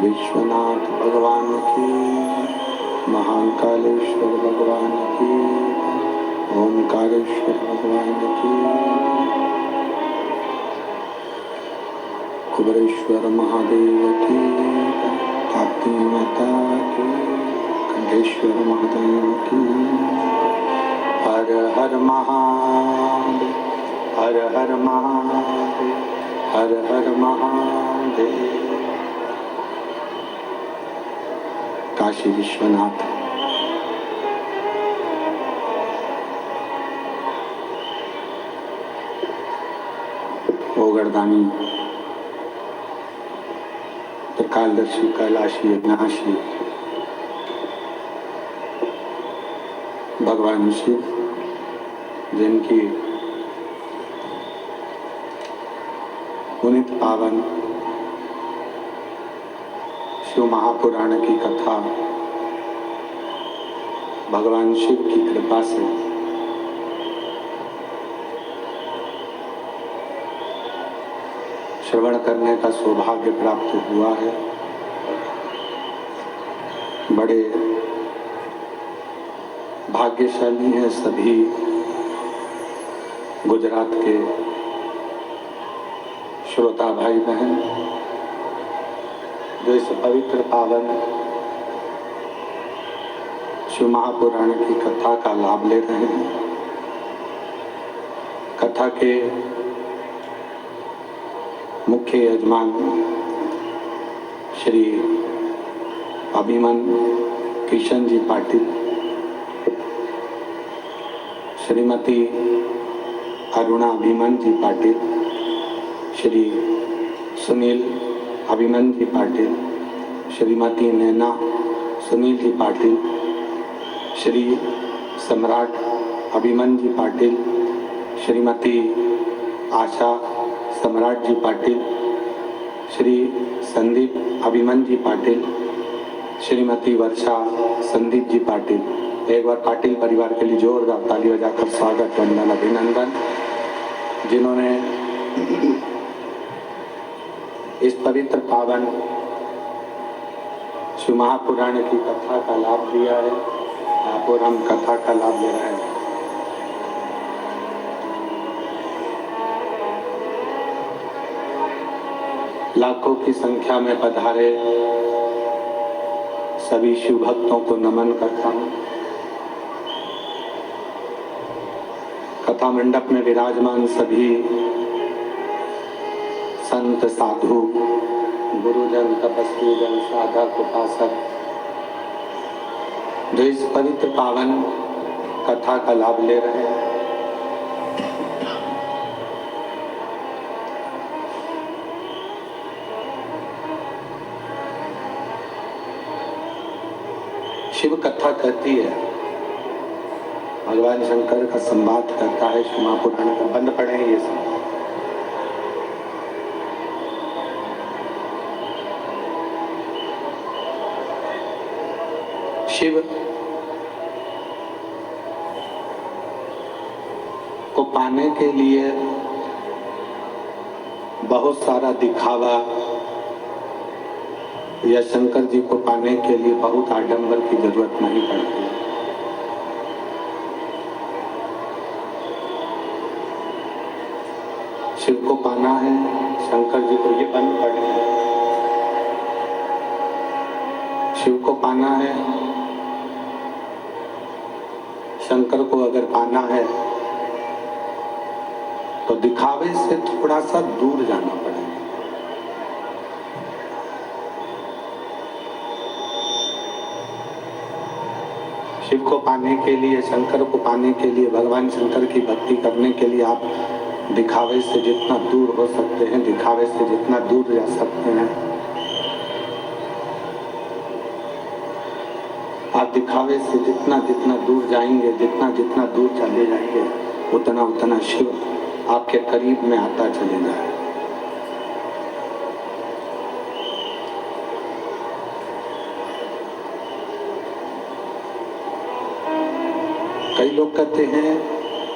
विश्वनाथ भगवान की, महान कालेश्वर भगवान की, ओंकारेश्वर भगवान की, कुबरेश्वर महादेव की, ताप्ती माता की, कंठेश्वर महादेव की। हर हर महादेव, हर हर महादेव, हर हर महादेव। काशी विश्वनाथ ओगरदानी त्रिकालदर्शी कैलाशी अविनाशी भगवान शिव, जिनकी पुनीत पावन शिव महापुराण की कथा भगवान शिव की कृपा से श्रवण करने का सौभाग्य प्राप्त हुआ है। बड़े भाग्यशाली हैं सभी गुजरात के श्रोता भाई बहन, जो इस पवित्र पावन शिव महापुराण की कथा का लाभ ले रहे हैं। कथा के मुख्य यजमान श्री अभिमन किशन जी पाटिल, श्रीमती अरुणा अभिमन जी पाटिल, श्री सुनील अभिमन जी पाटिल, श्रीमती नैना सुनील जी पाटिल, श्री सम्राट अभिमन जी पाटिल, श्रीमती आशा सम्राट जी पाटिल, श्री संदीप अभिमन जी पाटिल, श्रीमती वर्षा संदीप जी पाटिल। एक बार पाटिल परिवार के लिए जोरदार ताली बजाकर स्वागत, वंदन, अभिनंदन, जिन्होंने इस पवित्र पावन शिव महापुराण की कथा का लाभ दिया है। आप और हम कथा का लाभ ले रहे हैं। लाखों की संख्या में पधारे सभी शिव भक्तों को नमन करता हूँ। कथा मंडप में विराजमान सभी संत, साधु, गुरुजन, तपस्वी जन, साधक, उपासक, जो इस पवित्र पावन कथा का लाभ ले रहे हैं, शिव कथा कहती है, भगवान शंकर का संवाद करता है शिव महापुराण का। बंद पड़े हैं ये सब। शिव को पाने के लिए बहुत सारा दिखावा, या शंकर जी को पाने के लिए बहुत आडंबर की जरूरत नहीं पड़ती। शिव को पाना है, शंकर जी को, ये बंद पड़े हैं, शिव को पाना है, शंकर को अगर पाना है तो दिखावे से थोड़ा सा दूर जाना पड़ेगा। शिव को पाने के लिए, शंकर को पाने के लिए, भगवान शंकर की भक्ति करने के लिए आप दिखावे से जितना दूर हो सकते हैं, दिखावे से जितना दूर जा सकते हैं, आप दिखावे से जितना जितना दूर जाएंगे, जितना जितना दूर चले जाएंगे, उतना उतना शिव आपके करीब में आता चले जाए। कई लोग कहते हैं,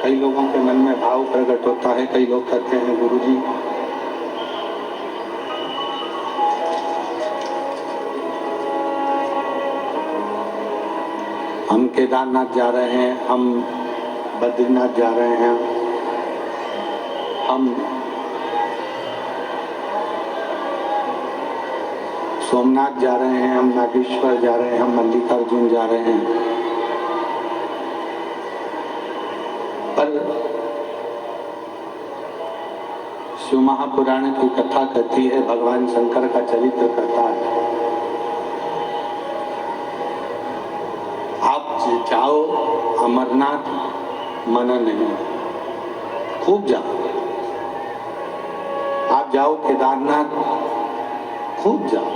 कई लोगों के मन में भाव प्रकट होता है, कई लोग कहते हैं गुरुजी हम केदारनाथ जा रहे हैं, हम बद्रीनाथ जा रहे हैं, हम सोमनाथ जा रहे हैं, हम नागेश्वर जा रहे हैं, हम मल्लिकार्जुन जा रहे हैं। पर शिव महापुराण की कथा कहती है, भगवान शंकर का चरित्र कहता है, आप जाओ अमरनाथ, मना नहीं, खूब जाओ। आप जाओ केदारनाथ, खूब जाओ।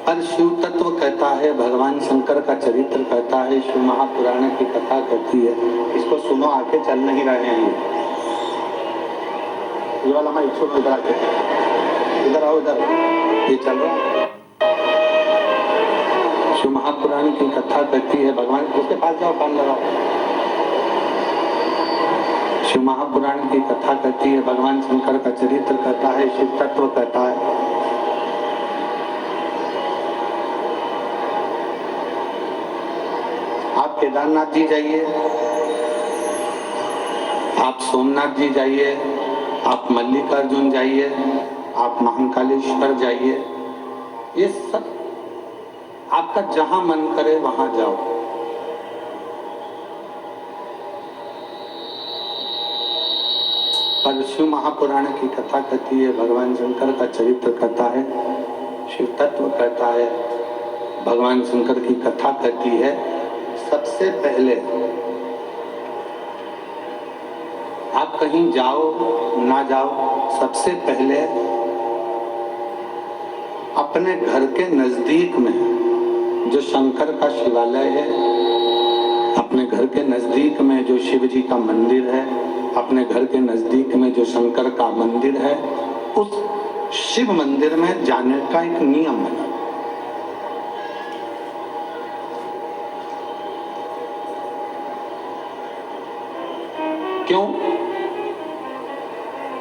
पर पर शिव तत्व कहता है, भगवान शंकर का चरित्र कहता है, शिव महापुराण की कथा कहती है। इसको सुनो, आके चल नहीं रहे हैं ये वाला मैं इच्छुक, इधर आके, इधर आओ, इधर, ये चल रहा है। शिव महापुराण की कथा कहती है, भगवान, उसके पास जाओ, कान लगाओ। शिव महापुराण की कथा कहती है, भगवान शंकर का चरित्र कहता है, शिव तत्व कहता है। आप केदारनाथ जी जाइए, आप सोमनाथ जी जाइए, आप मल्लिकार्जुन जाइए, आप महाकालेश्वर जाइए, ये सब आपका जहां मन करे वहां जाओ। पर शिव महापुराण की कथा कहती है, भगवान शंकर का चरित्र कहता है, शिव तत्व कहता है, भगवान शंकर की कथा कहती है। सबसे पहले आप कहीं जाओ ना जाओ, सबसे पहले अपने घर के नजदीक में जो शंकर का शिवालय है, अपने घर के नजदीक में जो शिव जी का मंदिर है, अपने घर के नजदीक में जो शंकर का मंदिर है, उस शिव मंदिर में जाने का एक नियम बना। क्यों?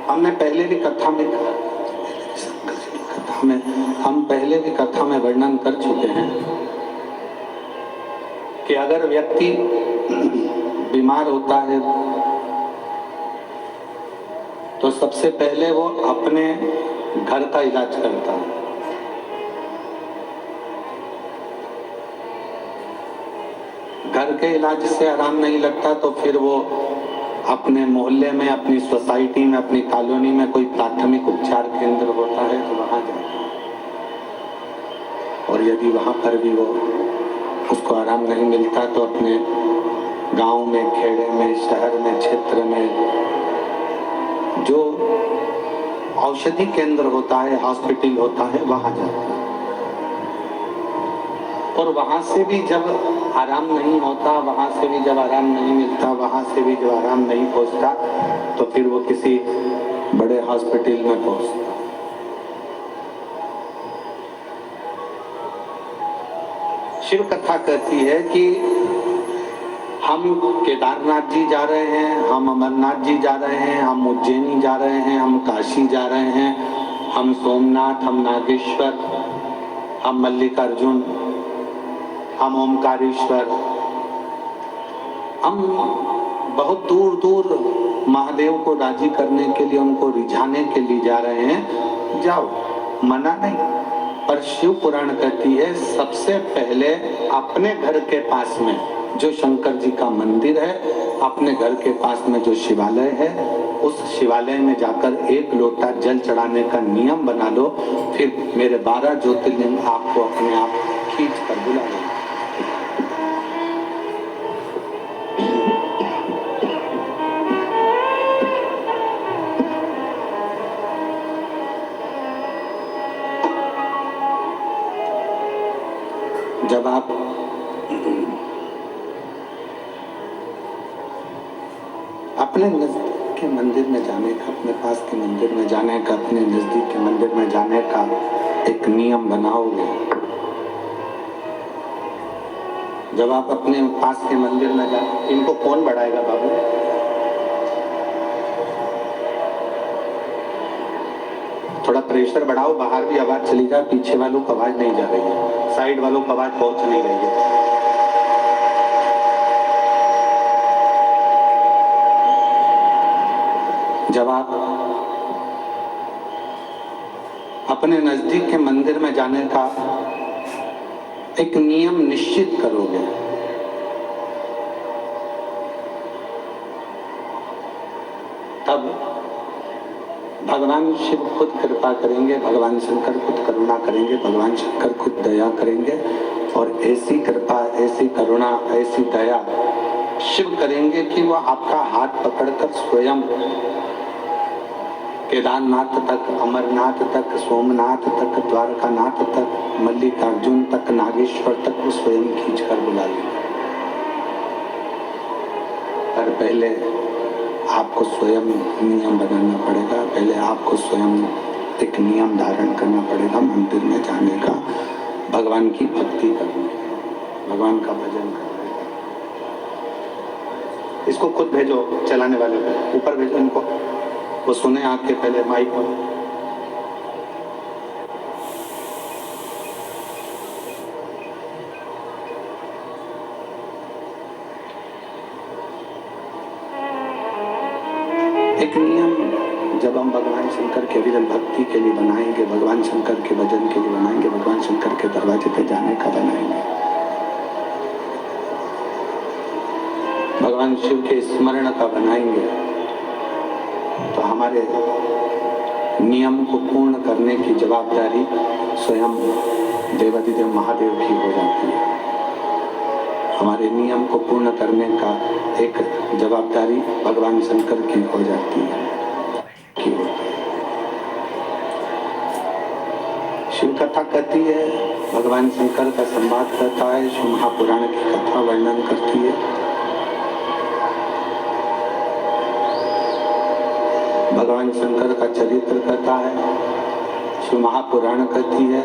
हमने पहले भी कथा में हम पहले भी कथा में वर्णन कर चुके हैं कि अगर व्यक्ति बीमार होता है तो सबसे पहले वो अपने घर का इलाज करता है। घर के इलाज से आराम नहीं लगता तो फिर वो अपने मोहल्ले में, अपनी सोसाइटी में, अपनी कॉलोनी में कोई प्राथमिक उपचार केंद्र होता है तो वहां जाता है। और यदि वहां पर भी वो उसको आराम नहीं मिलता तो अपने गांव में, खेड़े में, शहर में, क्षेत्र में जो औषधि केंद्र होता है, हॉस्पिटल होता है, वहां जाता है। और वहां से भी जब आराम नहीं होता, वहां से भी जब आराम नहीं मिलता, वहां से भी जब आराम नहीं पहुंचता तो फिर वो किसी बड़े हॉस्पिटल में पहुंचता। शिव कथा कहती है कि हम केदारनाथ जी जा रहे हैं, हम अमरनाथ जी जा रहे हैं, हम उज्जैनी जा रहे हैं, हम काशी जा रहे हैं, हम सोमनाथ, हम नागेश्वर, हम मल्लिकार्जुन, हम ओमकारेश्वर, हम बहुत दूर दूर महादेव को राजी करने के लिए, उनको रिझाने के लिए जा रहे हैं। जाओ, मना नहीं। पर शिव पुराण कहती है सबसे पहले अपने घर के पास में जो शंकर जी का मंदिर है, अपने घर के पास में जो शिवालय है, उस शिवालय में जाकर एक लोटा जल चढ़ाने का नियम बना लो। फिर मेरे 12 ज्योतिर्लिंग आपको अपने आप खींच कर बुला लेंगे। जब आप अपने नजदीक के मंदिर में जाने का, अपने पास के मंदिर में जाने का, अपने नजदीक के मंदिर में जाने का एक नियम बनाओगे, जब आप अपने पास के मंदिर में जाए, इनको कौन बढ़ाएगा बाबू? थोड़ा प्रेशर बढ़ाओ, बाहर भी आवाज चली जाए, पीछे वालों को आवाज नहीं जा रही है, साइड वालों को आवाज पहुंच नहीं रही है। जब आप अपने नजदीक के मंदिर में जाने का एक नियम निश्चित करोगे, तब भगवान शिव खुद कृपा करेंगे, भगवान शंकर खुद करुणा करेंगे, भगवान शंकर खुद दया करेंगे। और ऐसी कृपा, ऐसी करुणा, ऐसी दया शिव करेंगे कि वो आपका हाथ पकड़कर स्वयं केदारनाथ तक, अमरनाथ तक, सोमनाथ तक, द्वारकानाथ तक, मल्लिकार्जुन तक, नागेश्वर तक वो स्वयं खींच कर बुला लेगा। पर पहले आपको स्वयं नियम बनाना पड़ेगा, पहले आपको स्वयं एक नियम धारण करना पड़ेगा मंदिर में जाने का, भगवान की भक्ति करने का, भगवान का भजन करने का। इसको खुद भेजो, चलाने वाले को ऊपर भेजो, इनको वो सुने आपके पहले माइक पर। एक नियम जब हम भगवान शंकर के विजन भक्ति के लिए बनाएंगे, भगवान शंकर के भजन के लिए बनाएंगे, भगवान शंकर के दरवाजे पे जाने का बनाएंगे, भगवान शिव के स्मरण का बनाएंगे, तो हमारे नियम को पूर्ण करने की जवाबदारी स्वयं देवाधिदेव महादेव की हो जाती है। हमारे नियम को पूर्ण करने का एक जवाबदारी भगवान शंकर की हो जाती है। शिव कथा कहती है, भगवान शंकर का संवाद करता है, शिव महापुराण की कथा वर्णन करती है। भगवान शंकर का चरित्र कहता है, शिव महापुराण कहती है।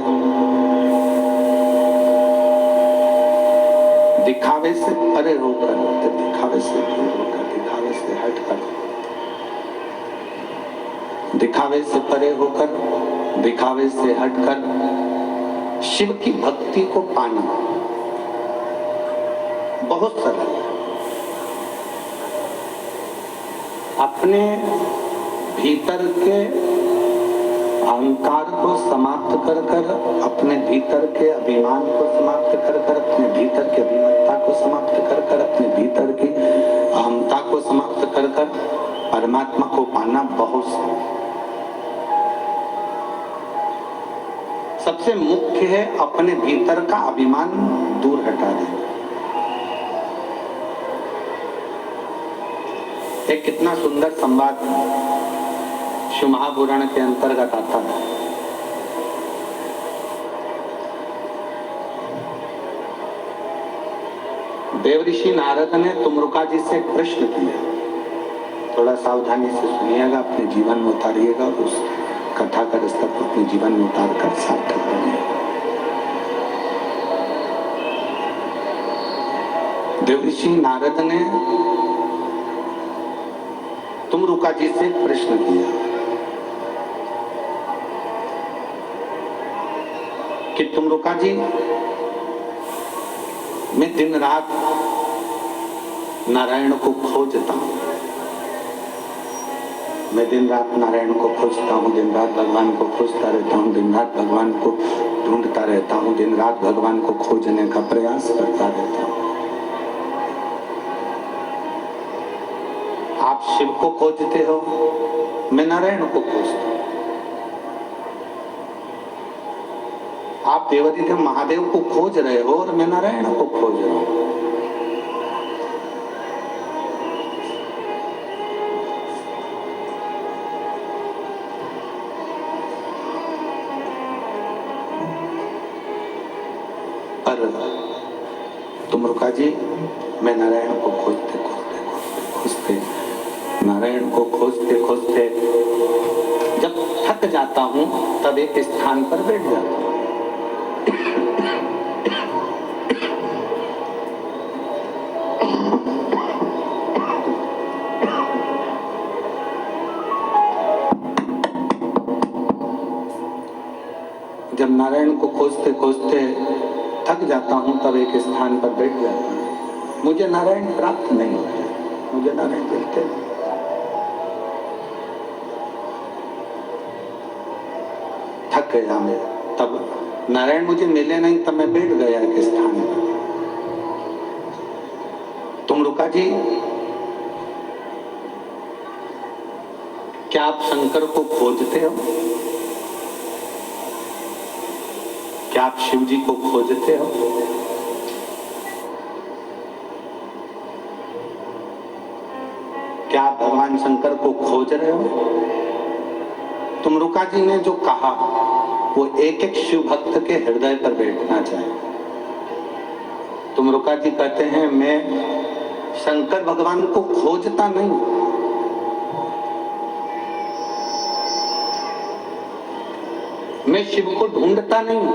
दिखावे से परे होकर, दिखावे से दूर होकर, दिखावे से हटकर, दिखावे से परे होकर, दिखावे से हटकर शिव की भक्ति को पाना बहुत सरल है। अपने भीतर के अहंकार को समाप्त कर कर, अपने भीतर के अभिमान को समाप्त कर कर, अपने भीतर की अभिमत्ता को समाप्त कर कर, अपने भीतर की अहमता को समाप्त कर कर परमात्मा को पाना बहुत सरल। सबसे मुख्य है अपने भीतर का अभिमान दूर हटा देना। एक कितना सुंदर संवाद शिव महापुराण के अंतर्गत आता है। देवऋषि नारद ने तुमरुका जी से प्रश्न किया, थोड़ा सावधानी से सुनिएगा, अपने जीवन में उतारिएगा और उस कथा का रास्ता को अपने जीवन में उतार कर सार्थक बनिएगा। देवऋषि नारद ने तुमरुका जी से प्रश्न किया कि तुमरुका जी, मैं दिन रात नारायण को खोजता हूं, मैं दिन रात नारायण को खोजता हूं, दिन रात भगवान को खोजता रहता हूं, दिन रात भगवान को ढूंढता रहता हूं, दिन रात भगवान को खोजने का प्रयास करता रहता हूं। आप शिव को खोजते हो, मैं नारायण को खोजता हूं। आप देवाधिदेव महादेव को खोज रहे हो और मैं नारायण को खोज रहा हूं। पर तुमरुका जी, मैं नारायण को खोजते खोजते खोजते खोजते, नारायण को खोजते खोजते जब थक जाता हूं तब एक स्थान पर बैठ जाता हूं। जब नारायण को खोजते खोजते थक जाता हूं तब एक स्थान पर बैठ जाता हूं। मुझे नारायण प्राप्त नहीं होते, मुझे नारायण मिलते नहीं। थक गया मैं, तब नारायण मुझे मिले नहीं, तब मैं बैठ गया एक स्थान पर। तुमरुका जी, क्या आप शंकर को खोजते हो? क्या आप शिव जी को खोजते हो? क्या आप भगवान शंकर को खोज रहे हो? तुमरुका जी ने जो कहा वो एक एक शिव भक्त के हृदय पर बैठना चाहिए। तुमरुका जी कहते हैं मैं शंकर भगवान को खोजता नहीं, मैं शिव को ढूंढता नहीं,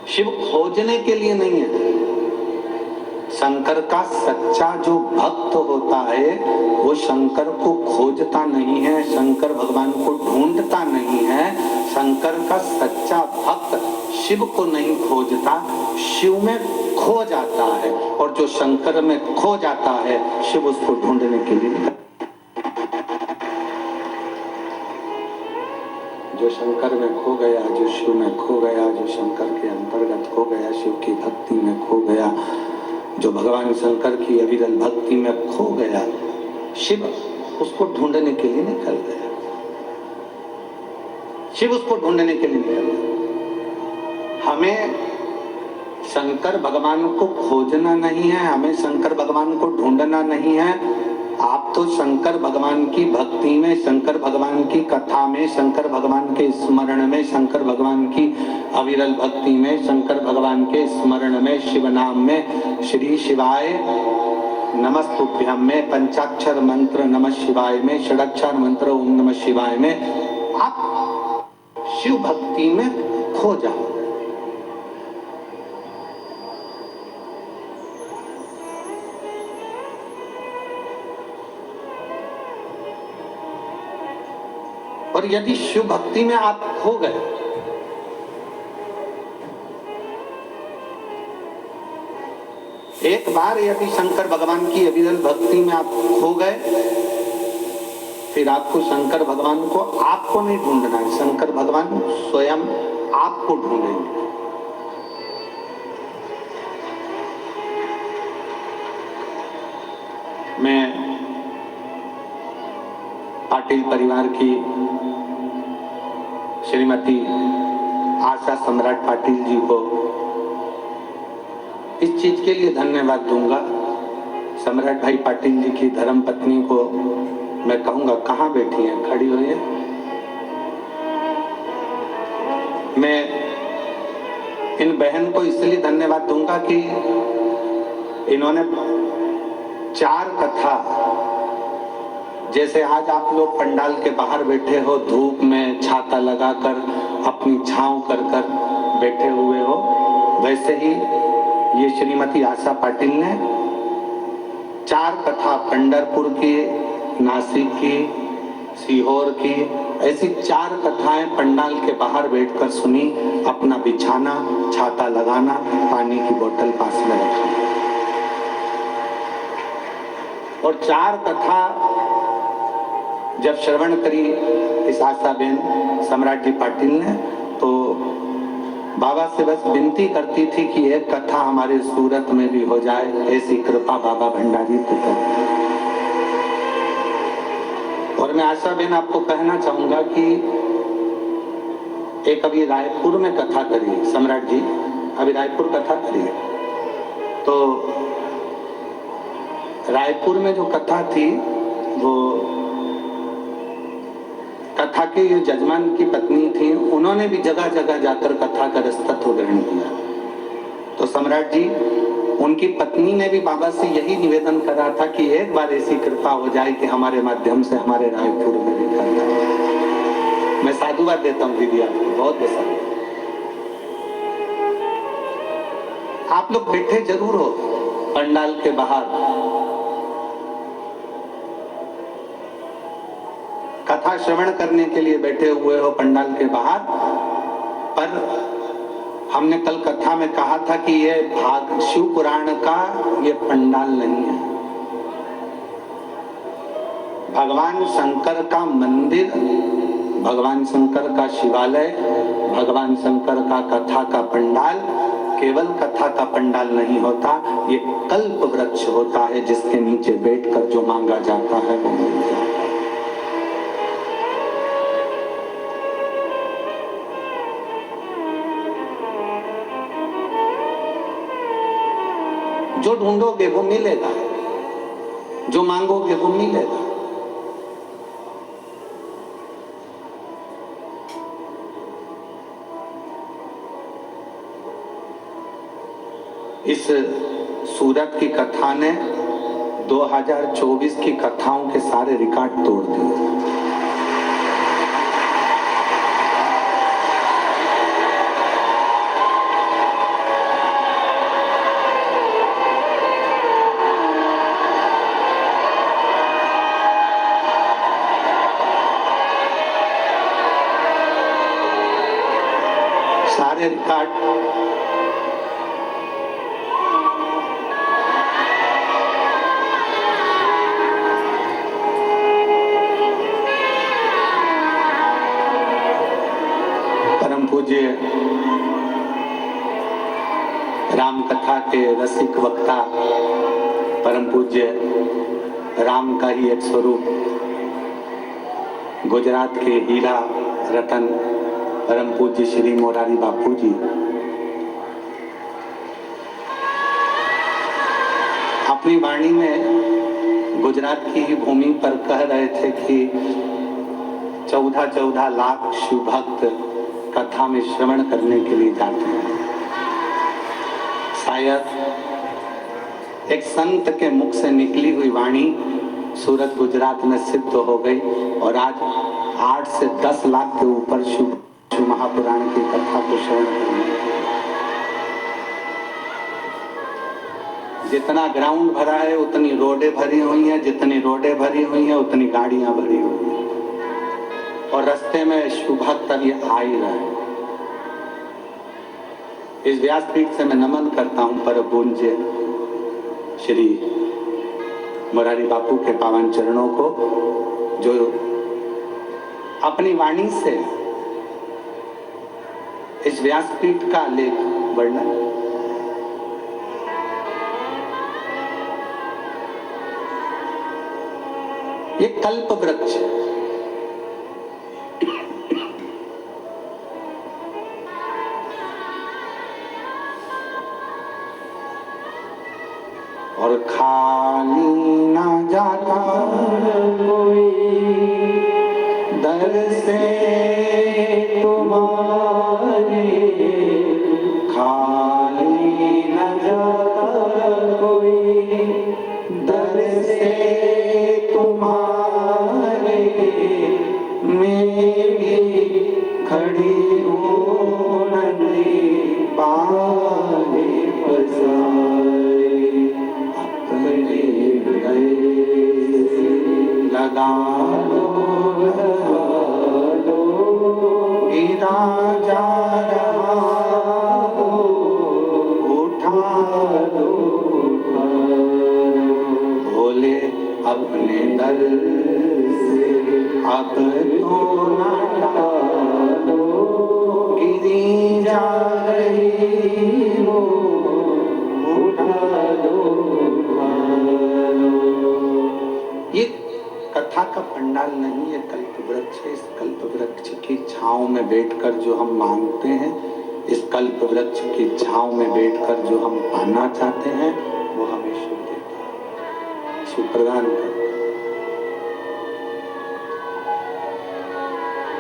शिव खोजने के लिए नहीं है। शंकर का सच्चा जो भक्त होता है वो शंकर को खोजता नहीं है, शंकर भगवान को ढूंढता नहीं है। शंकर का सच्चा भक्त शिव को नहीं खोजता, शिव में खो जाता है, और जो शंकर में खो जाता है शिव उसको ढूंढने के लिए। जो शंकर में खो गया, जो शिव में खो गया, जो शंकर के अंतर्गत खो गया, शिव की भक्ति में खो गया, जो भगवान शंकर की अविरल भक्ति में खो गया, शिव उसको ढूंढने के लिए निकल गया, शिव उसको ढूंढने के लिए निकल गया। हमें शंकर भगवान को खोजना नहीं है, हमें शंकर भगवान को ढूंढना नहीं है। आप तो शंकर भगवान की भक्ति में, शंकर भगवान की कथा में, शंकर भगवान के स्मरण में, शंकर भगवान की अविरल भक्ति में, शंकर भगवान के स्मरण में, शिव नाम में, श्री शिवाय नमस्तुभ्यम में, पंचाक्षर मंत्र नमः शिवाय में, षडाक्षर मंत्र ओम नमः शिवाय में आप शिव भक्ति में खो जाओ। और यदि शिव भक्ति में आप खो गए, एक बार यदि शंकर भगवान की अविरल भक्ति में आप खो गए, फिर आपको शंकर भगवान को आपको नहीं ढूंढना है, शंकर भगवान स्वयं आपको ढूंढेंगे। मैं पाटिल परिवार की श्रीमती आशा सम्राट पाटिल जी को इस चीज के लिए धन्यवाद दूंगा। सम्राट भाई पाटिल जी की धर्म पत्नी को मैं कहूंगा कहाँ बैठी है, खड़ी हुई है। मैं इन बहन को इसलिए धन्यवाद दूंगा कि इन्होंने 4 कथा, जैसे आज आप लोग पंडाल के बाहर बैठे हो, धूप में छाता लगाकर अपनी छांव कर कर बैठे हुए हो, वैसे ही ये श्रीमती आशा पाटिल ने 4 कथा पंढरपुर की, नासिक की, सीहोर की, ऐसी 4 कथाएं पंडाल के बाहर बैठकर सुनी, अपना बिछाना, छाता लगाना, पानी की बोतल पास में रखा। और 4 कथा जब श्रवण करी इस आशा बेन सम्राट जी पाटिल ने, तो बाबा से बस विनती करती थी कि एक कथा हमारे सूरत में भी हो जाए, ऐसी कृपा बाबा भंडारी को कर। और मैं आशा बेन आपको कहना चाहूंगा कि एक अभी रायपुर में कथा करी सम्राट जी, अभी रायपुर कथा करी, तो रायपुर में जो कथा थी वो कथा के ये जजमान की पत्नी थी, उन्होंने भी जगह जगह जाकर कथा का रसतत्व ग्रहण किया। तो सम्राट जी, उनकी पत्नी ने भी बाबा से यही निवेदन करा था कि एक बार ऐसी कृपा हो जाए कि हमारे माध्यम से हमारे रायपुर में भी कथा। मैं साधुवाद देता हूँ दीदी आपको, बहुत पसंद। आप लोग बैठे जरूर हो पंडाल के बाहर, कथा श्रवण करने के लिए बैठे हुए हो पंडाल के बाहर, पर हमने कल कथा में कहा था कि ये भाग शिव पुराण का ये पंडाल नहीं है। भगवान शंकर का मंदिर, भगवान शंकर का शिवालय, भगवान शंकर का कथा का पंडाल केवल कथा का पंडाल नहीं होता, ये कल्प वृक्ष होता है जिसके नीचे बैठकर जो मांगा जाता है वो मिल जाता है। जो ढूंढोगे वो मिलेगा, जो मांगोगे वो मिलेगा। इस सूरत की कथा ने 2024 की कथाओं के सारे रिकॉर्ड तोड़ दिए। सारे रिकॉर्ड परम पूज्य राम कथा के रसिक वक्ता, परम पूज्य राम का ही एक स्वरूप, गुजरात के हीरा रतन परम पूज्य श्री मोरारी बापू जी अपनी वाणी में गुजरात की ही भूमि पर कह रहे थे कि 14-14 लाख शिव भक्त कथा में श्रवण करने के लिए जाते हैं। शायद एक संत के मुख से निकली हुई वाणी सूरत गुजरात में सिद्ध हो गई और आज 8 से 10 लाख के ऊपर शिव महापुराण की कथा को श्रवण करने, जितना ग्राउंड भरा है उतनी रोडें भरी हुई हैं, जितनी रोडें भरी हुई हैं उतनी गाड़ियां भरी हुई हैं और रास्ते में शिव भक्त अब ये आ ही रहे हैं। इस व्यासपीठ से मैं नमन करता हूं परम पूज्य श्री मोरारी बापू के पावन चरणों को, जो अपनी वाणी से इस व्यासपीठ का लेख वर्णन ये कल्प वृक्ष और खाली ना जाता कोई दर से तुम्हारे, खाली न जाता कोई दर से तुम्हारे, मैं भी खड़ी हूँ नंदी बाले पसारे, अपने गले लगा लो गिरा जा रहा हो, उठा लो भोले अपने दर से, अब तो ना टालो गिरी जा रही हो, उठा लो। ये कथा का पंडाल नहीं है, कल्प वृक्ष है। इस कल्प वृक्ष की छांव में बैठकर जो हम मांगते हैं, इस कल्प वृक्ष की छांव में बैठकर जो हम पाना चाहते हैं, वो हमें शिव देता है, शिव प्रदान करता है।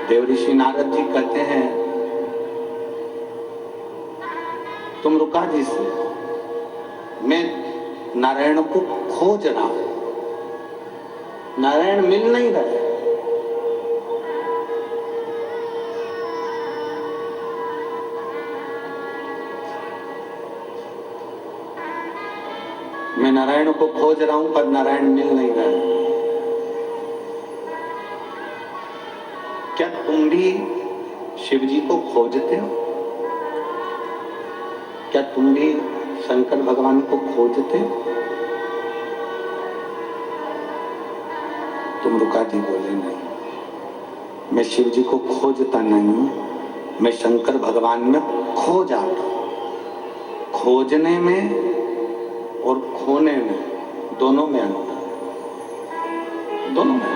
देवऋषि नारद जी कहते हैं, तुम रुका जी से, मैं नारायण को खोज रहा हूं, नारायण मिल नहीं रहे। मैं नारायण को खोज रहा हूं पर नारायण मिल नहीं रहे। क्या तुम भी शिव जी को खोजते हो? क्या तुम भी शंकर भगवान को खोजते हो? तुम रुका जी बोले, नहीं, मैं शिव जी को खोजता नहीं हूं, मैं शंकर भगवान में खो जाता हूं। खोजने में और खोने में दोनों में अंतर है, दोनों में।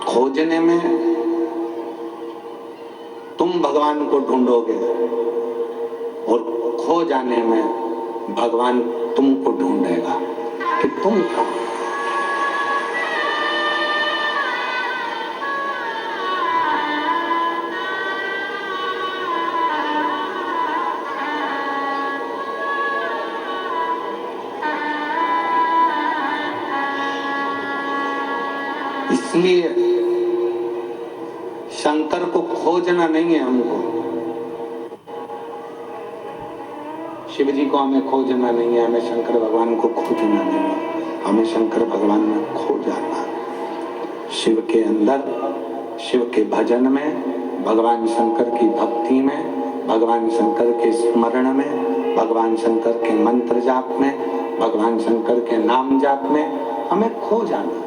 खोजने में तुम भगवान को ढूंढोगे और खो जाने में भगवान तुमको ढूंढेगा कि तुम कहाँ। इसलिए शंकर को खोजना नहीं है हमको, शिव जी को हमें खोजना नहीं है, हमें शंकर भगवान को खोजना नहीं है, हमें शंकर भगवान में खो जाना। शिव के अंदर, शिव के भजन में, भगवान शंकर की भक्ति में, भगवान शंकर के स्मरण में, भगवान शंकर के मंत्र जाप में, भगवान शंकर के नाम जाप में हमें खो जाना,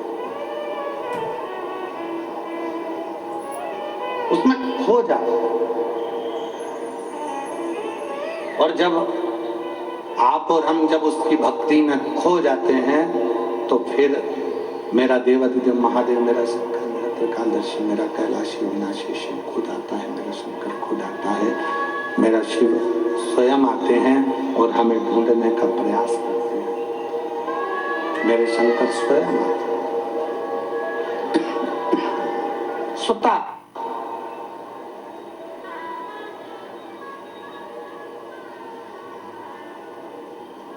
उसमें खो जाओ। और जब आप और हम जब उसकी भक्ति में खो जाते हैं तो फिर मेरा देवाधिदेव महादेव, मेरा शंकर, मेरा त्रिकालदर्शी, मेरा कैलाशी विनाशी शिव खुद आता है, मेरा शंकर खुद आता है, मेरा शिव स्वयं आते हैं और हमें ढूंढने का प्रयास करते हैं। मेरे शंकर स्वयं आते हैं सुता।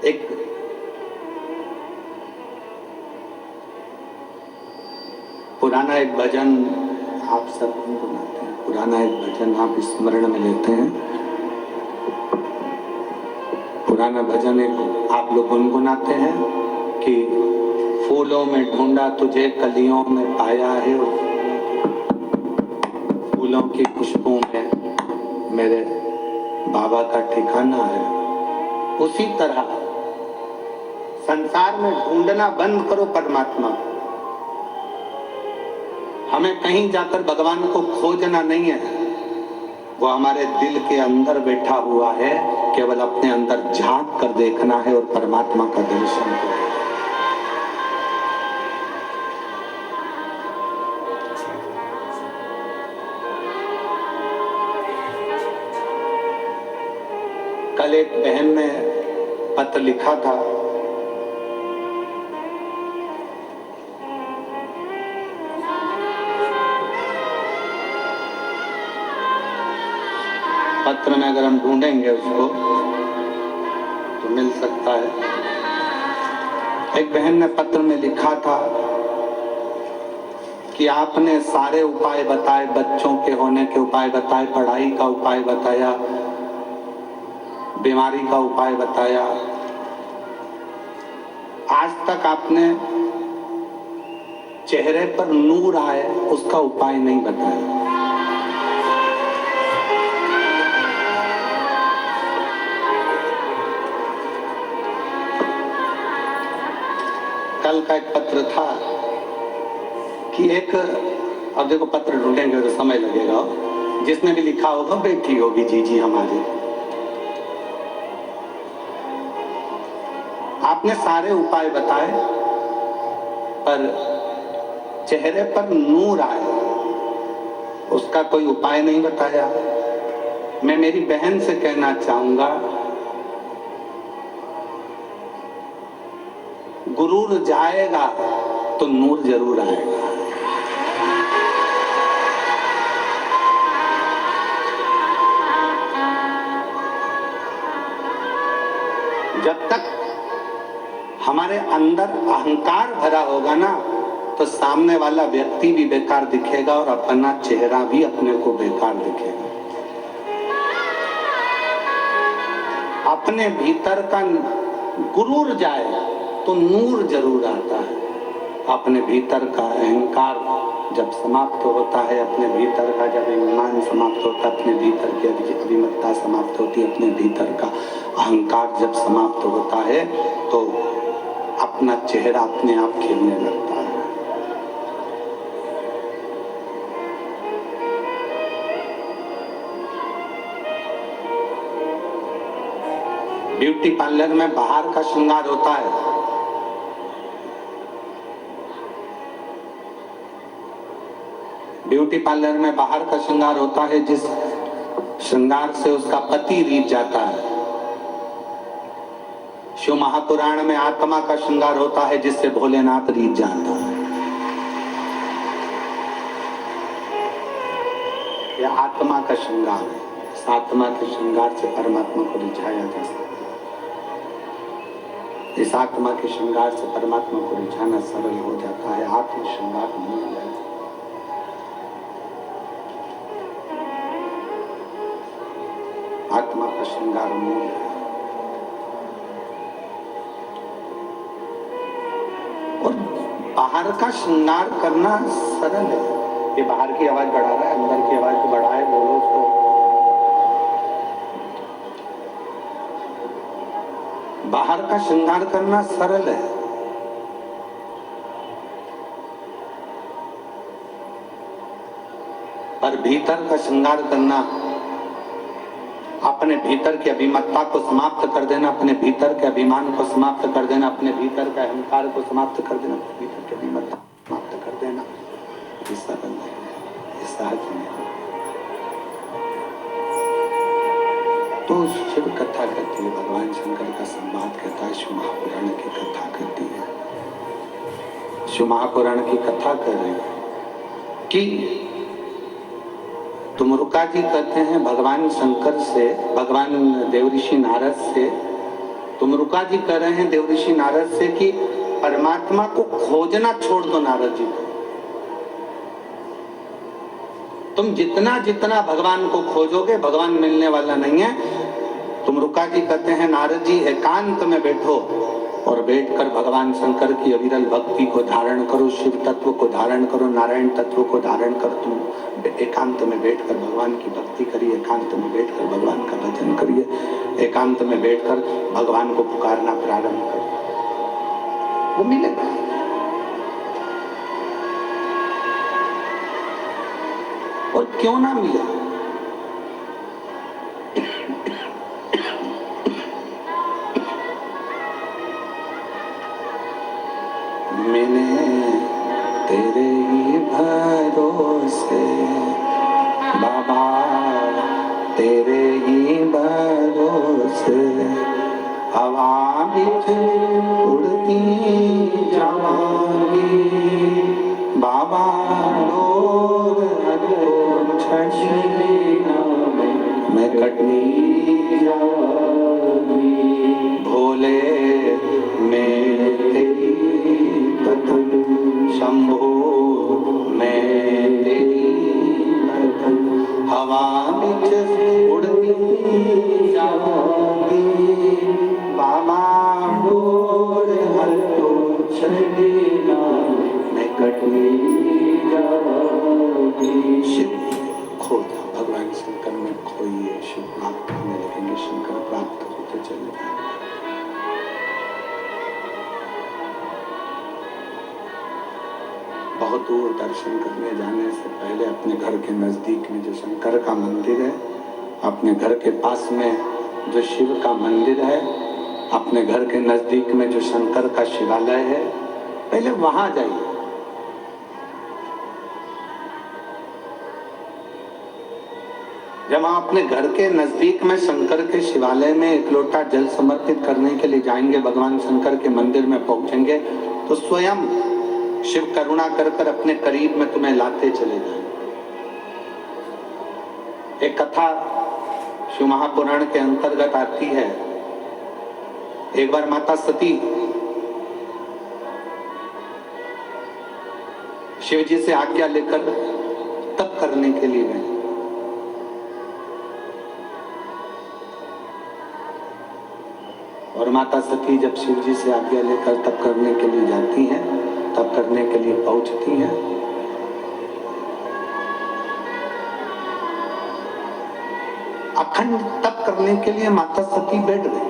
एक पुराना एक भजन आप सब गुनगुनाते हैं, पुराना एक भजन आप स्मरण में लेते हैं, पुराना भजन एक आप लोग गुनगुनाते हैं कि फूलों में ढूंढा तुझे कलियों में पाया है, फूलों की खुशबू में मेरे बाबा का ठिकाना है। उसी तरह संसार में ढूंढना बंद करो परमात्मा। हमें कहीं जाकर भगवान को खोजना नहीं है, वो हमारे दिल के अंदर बैठा हुआ है, केवल अपने अंदर झांक कर देखना है और परमात्मा का दर्शन करना। कल एक बहन ने पत्र लिखा था, पत्र में अगर हम ढूंढेंगे उसको तो मिल सकता है। एक बहन ने पत्र में लिखा था कि आपने सारे उपाय बताए, बच्चों के होने के उपाय बताए, पढ़ाई का उपाय बताया, बीमारी का उपाय बताया, आज तक आपने चेहरे पर नूर आए उसका उपाय नहीं बताया। कल का एक पत्र था कि एक, अब देखो पत्र ढूंढेंगे तो समय लगेगा, जिसने भी लिखा होगा बेटी होगी जी हमारी। आपने सारे उपाय बताए पर चेहरे पर नूर आए उसका कोई उपाय नहीं बताया। मैं मेरी बहन से कहना चाहूंगा, गुरूर जाएगा तो नूर जरूर आएगा। जब तक हमारे अंदर अहंकार भरा होगा ना तो सामने वाला व्यक्ति भी बेकार दिखेगा और अपना चेहरा भी अपने को बेकार दिखेगा। अपने भीतर का गुरूर जाए तो नूर जरूर आता है। अपने भीतर का अहंकार जब समाप्त होता है, अपने भीतर का जब ईमान समाप्त होता है, अपने भीतर की अभिमतता समाप्त होती है, अपने भीतर का अहंकार जब समाप्त होता है तो अपना चेहरा अपने आप खिलने लगता है। ब्यूटी पार्लर में बाहर का श्रृंगार होता है, ब्यूटी पार्लर में बाहर का श्रृंगार होता है जिस श्रृंगार से उसका पति रीझ जाता है। शिव महापुराण में आत्मा का श्रृंगार होता है जिससे भोलेनाथ रीझ जाता है। यह आत्मा का श्रृंगार है। इस आत्मा के श्रृंगार से परमात्मा को रिझाया जा सकता है। इस आत्मा के श्रृंगार से परमात्मा को रिझाना सरल हो जाता है। आत्म श्रृंगार नहीं है। का श्रृंगार मूल है। और बाहर का श्रृंगार करना सरल है। ये बाहर की आवाज बढ़ा रहा है, अंदर की आवाज को बढ़ाए, बोलो उसको। बाहर का श्रृंगार करना सरल है, पर भीतर का श्रृंगार करना, अपने भीतर की अभिमत्ता को समाप्त कर देना, अपने भीतर के अभिमान को समाप्त कर देना, अपने भीतर के अहंकार को समाप्त कर देना, अपने भीतर की अभिमत्ता को समाप्त कर देना, ये सरल है, ये सहज नहीं। तो शिव कथा कहती है, भगवान शंकर का संवाद कहता है, शिव महापुराण की कथा कहती है। शिव महापुराण की कथा कर रहे हैं कि तुमरुका जी कहते हैं भगवान शंकर से, भगवान देवऋषि नारद से, तुमरुका जी कह रहे हैं देवऋषि नारद से कि परमात्मा को खोजना छोड़ दो नारद जी को। तुम जितना जितना भगवान को खोजोगे भगवान मिलने वाला नहीं है। तुमरुका जी कहते हैं नारद जी एकांत में बैठो और बैठकर भगवान शंकर की अविरल भक्ति को धारण करो, शिव तत्व को धारण करो, नारायण तत्व को धारण कर तुम एकांत में बैठकर भगवान की भक्ति करिए, एकांत में बैठकर भगवान का भजन करिए, एकांत में बैठकर भगवान को पुकारना प्रारंभ करिए, वो मिलेगा। और क्यों ना मिले? मैंने तेरे ही भरोसे बाबा, तेरे ही भरोसे हवा बिच उड़ती जाऊंगी बाबा, डोर मैं कटनी जाऊंगी भोले मैं तेरी कथन, शंभो मैं तेरी कथन, हवा बिच उड़ती जाऊंगी बाबा, डोर हटो छड़ना मैं कटनी जाऊंगी। शिव खो जाओ, भगवान शंकर में खोइए, शिव प्राप्त होने लगेंगे, शंकर प्राप्त होते चले जाएंगे। बहुत दूर दर्शन करने जाने से पहले अपने घर के नजदीक में जो शंकर का मंदिर है, अपने घर के पास में जो शिव का मंदिर है, अपने घर के नजदीक में जो शंकर का शिवालय है, पहले वहां जाइए। जब आप अपने घर के नजदीक में शंकर के शिवालय में एक लोटा जल समर्पित करने के लिए जाएंगे, भगवान शंकर के मंदिर में पहुंचेंगे, तो स्वयं शिव करुणा कर कर अपने करीब में तुम्हें लाते चले जाएंगे। एक कथा शिव महापुराण के अंतर्गत आती है। एक बार माता सती शिव जी से आज्ञा लेकर तप करने के लिए गए। और माता सती जब शिव जी से आज्ञा लेकर तप करने के लिए जाती हैं, तप करने के लिए पहुंचती हैं, अखंड तप करने के लिए माता सती बैठ गई,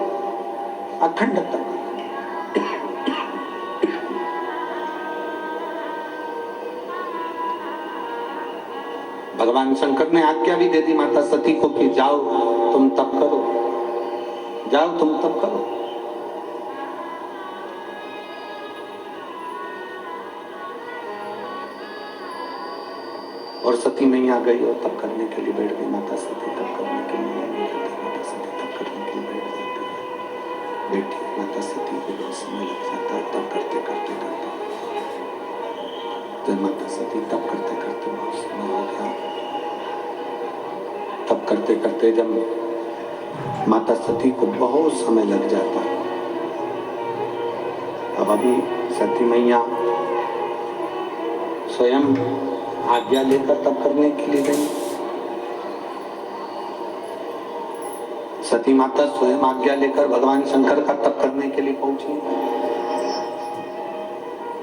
अखंड तप। भगवान शंकर ने आज्ञा भी दे दी माता सती को कि जाओ तुम तप करो, जाओ तुम तप करो। और सती मैया गई और तप करने के लिए बैठ गई। माता सती तप करने के लिए नहीं जाती, माता सती तप करने के लिए बैठ जाती है। बैठी माता सती को बहुत समय लग जाता है तप करते करते करते। जब माता सती तप करते करते बहुत समय हो गया, तप करते करते जब माता सती को बहुत समय लग जाता है, अब अभी सती मैया स्वयं आज्ञा लेकर तप करने के लिए गई। सती माता स्वयं आज्ञा लेकर भगवान शंकर का तप करने के लिए पहुंची।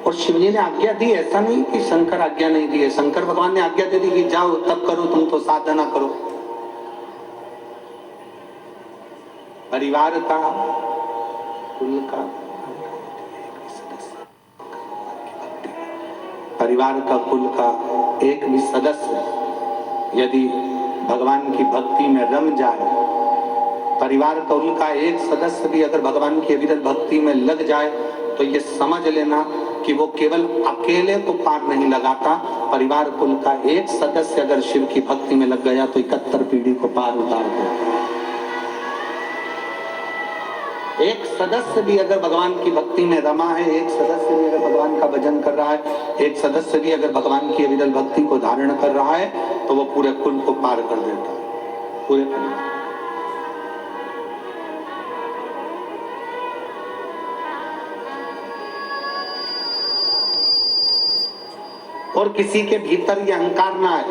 और शिवजी ने आज्ञा दी, ऐसा नहीं कि शंकर आज्ञा नहीं दी है। शंकर भगवान ने आज्ञा दे दी कि जाओ तप करो, तुम तो साधना करो। परिवार का, कुल का, परिवार का, कुल का एक भी सदस्य यदि भगवान की भक्ति में रम जाए, परिवार कुल का एक सदस्य भी अगर भगवान की अविरत भक्ति में लग जाए, तो ये समझ लेना कि वो केवल अकेले को पार नहीं लगाता, परिवार कुल का एक सदस्य अगर शिव की भक्ति में लग गया तो 71 पीढ़ी को पार उतार देता। एक सदस्य भी अगर भगवान की भक्ति में रमा है, एक सदस्य भी अगर भगवान का भजन कर रहा है, एक सदस्य भी अगर भगवान की अविरल भक्ति को धारण कर रहा है, तो वो पूरे कुल को पार कर देता है, पूरे परिवार। और किसी के भीतर ये अहंकार ना आए।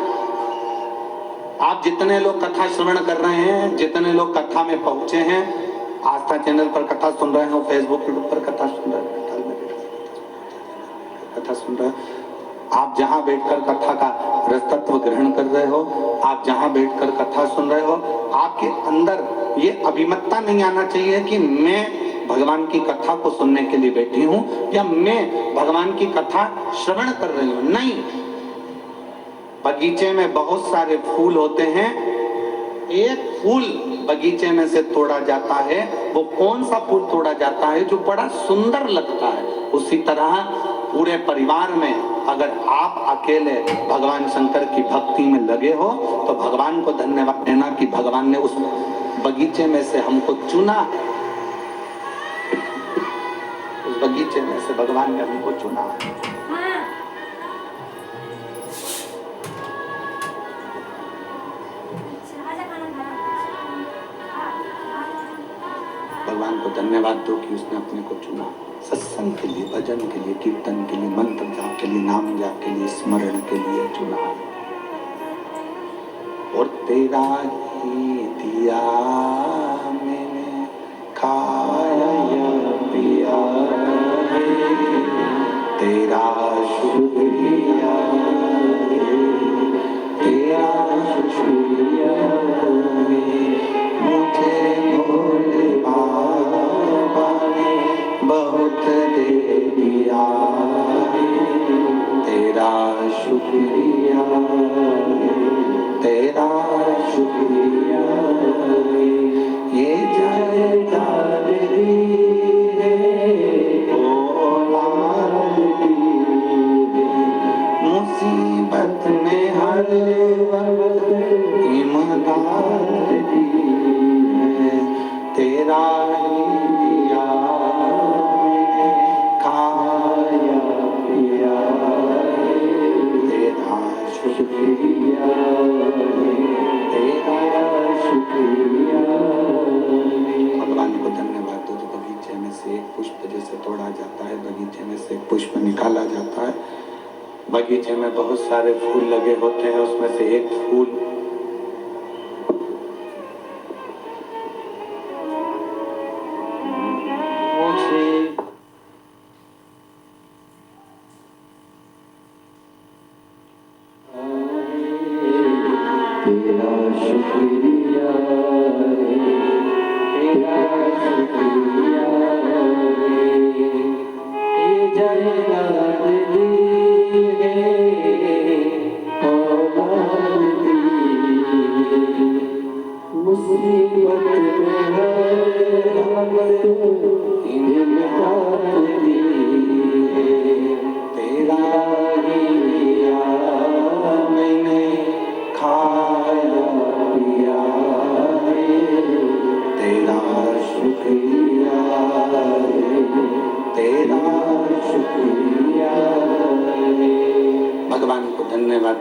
आप जितने लोग कथा श्रवण कर रहे हैं, जितने लोग कथा में पहुंचे हैं, आस्था चैनल पर कथा सुन रहे हो, फेसबुक यूट्यूब पर कथा सुन रहे हो, आप जहां बैठकर कथा का रसतत्व ग्रहण कर रहे हो, आप जहां बैठकर कथा सुन रहे हो, आपके अंदर ये अभिमतता नहीं आना चाहिए कि मैं भगवान की कथा को सुनने के लिए बैठी हूं या मैं भगवान की कथा श्रवण कर रही हूं। नहीं, बगीचे में बहुत सारे फूल होते हैं, एक फूल बगीचे में से तोड़ा जाता है, वो कौन सा फूल तोड़ा जाता है? जो बड़ा सुंदर लगता है। उसी तरह पूरे परिवार में अगर आप अकेले भगवान शंकर की भक्ति में लगे हो, तो भगवान को धन्यवाद देना कि भगवान ने उस बगीचे में से हमको चुना, उस बगीचे में से भगवान ने हमको चुना। भगवान को धन्यवाद दो कि उसने अपने को चुना, सत्संग के लिए, भजन के लिए, कीर्तन के लिए, मंत्र जाप के लिए, नाम जाप के लिए, स्मरण के लिए चुना। और तेरा ही दिया मैंने खाया पिया, तेरा शुक्रिया, तेरा शुक्रिया मुझे भोले बाबा ने बहुत दे दिया, तेरा शुक्रिया, तेरा शुक्रिया। ये जयकार है ओ लाल की, मुसीबत में हर वक्त इमदाद दी है, तेरा ही दिया मैंने खाया पिया, तेरा शुक्रिया, तेरा शुक्रिया। भगवान को धन्यवाद दो। जो बगीचे में से एक पुष्प जैसे तोड़ा जाता है, बगीचे में से एक पुष्प निकाला जाता है, बगीचे में बहुत सारे फूल लगे होते हैं, उसमें से एक फूल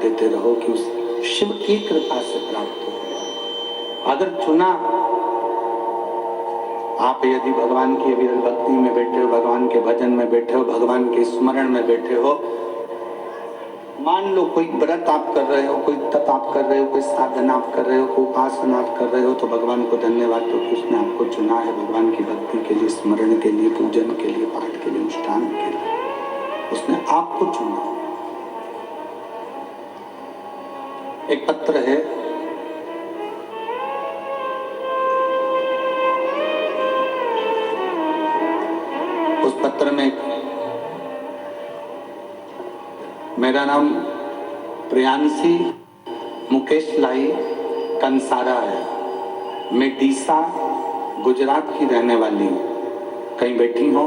देते रहो कि उस शिव की कृपा से प्राप्त हो। अगर चुना, आप यदि भगवान की अविरल भक्ति में बैठे हो, भगवान के भजन में बैठे हो, भगवान के स्मरण में बैठे हो, मान लो कोई व्रत आप कर रहे हो, कोई तप आप कर रहे हो, कोई साधना आप कर रहे हो, कोई उपासना आप कर रहे हो, तो भगवान को धन्यवाद दो कि उसने आपको चुना है भगवान की भक्ति के लिए, स्मरण के लिए, पूजन के लिए, पाठ के लिए, अनुष्ठान के लिए। उसने आपको चुना। एक पत्र है, उस पत्र में मेरा नाम प्रियांशी मुकेश लाई कंसारा है, मैं डीसा गुजरात की रहने वाली हूँ। कहीं बैठी हो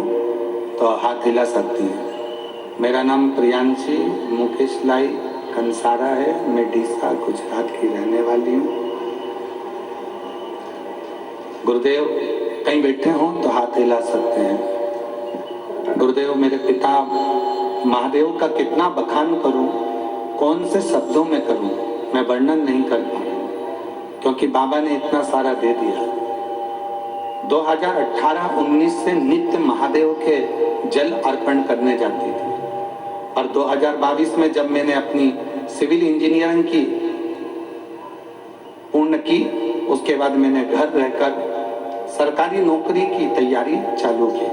तो हाथ हिला सकती हैं। मेरा नाम प्रियांशी मुकेश लाई कंसारा है, मैं डीसा गुजरात की रहने वाली हूँ। गुरुदेव कहीं बैठे हो तो हाथ हिला सकते हैं। गुरुदेव मेरे पिता महादेव का कितना बखान करूं, कौन से शब्दों में करूं, मैं वर्णन नहीं कर पा रहा, क्योंकि बाबा ने इतना सारा दे दिया। 2018-19 से नित्य महादेव के जल अर्पण करने जाती थी, और 2022 में जब मैंने अपनी सिविल इंजीनियरिंग की पूर्ण की, उसके बाद मैंने घर रहकर सरकारी नौकरी की तैयारी चालू की।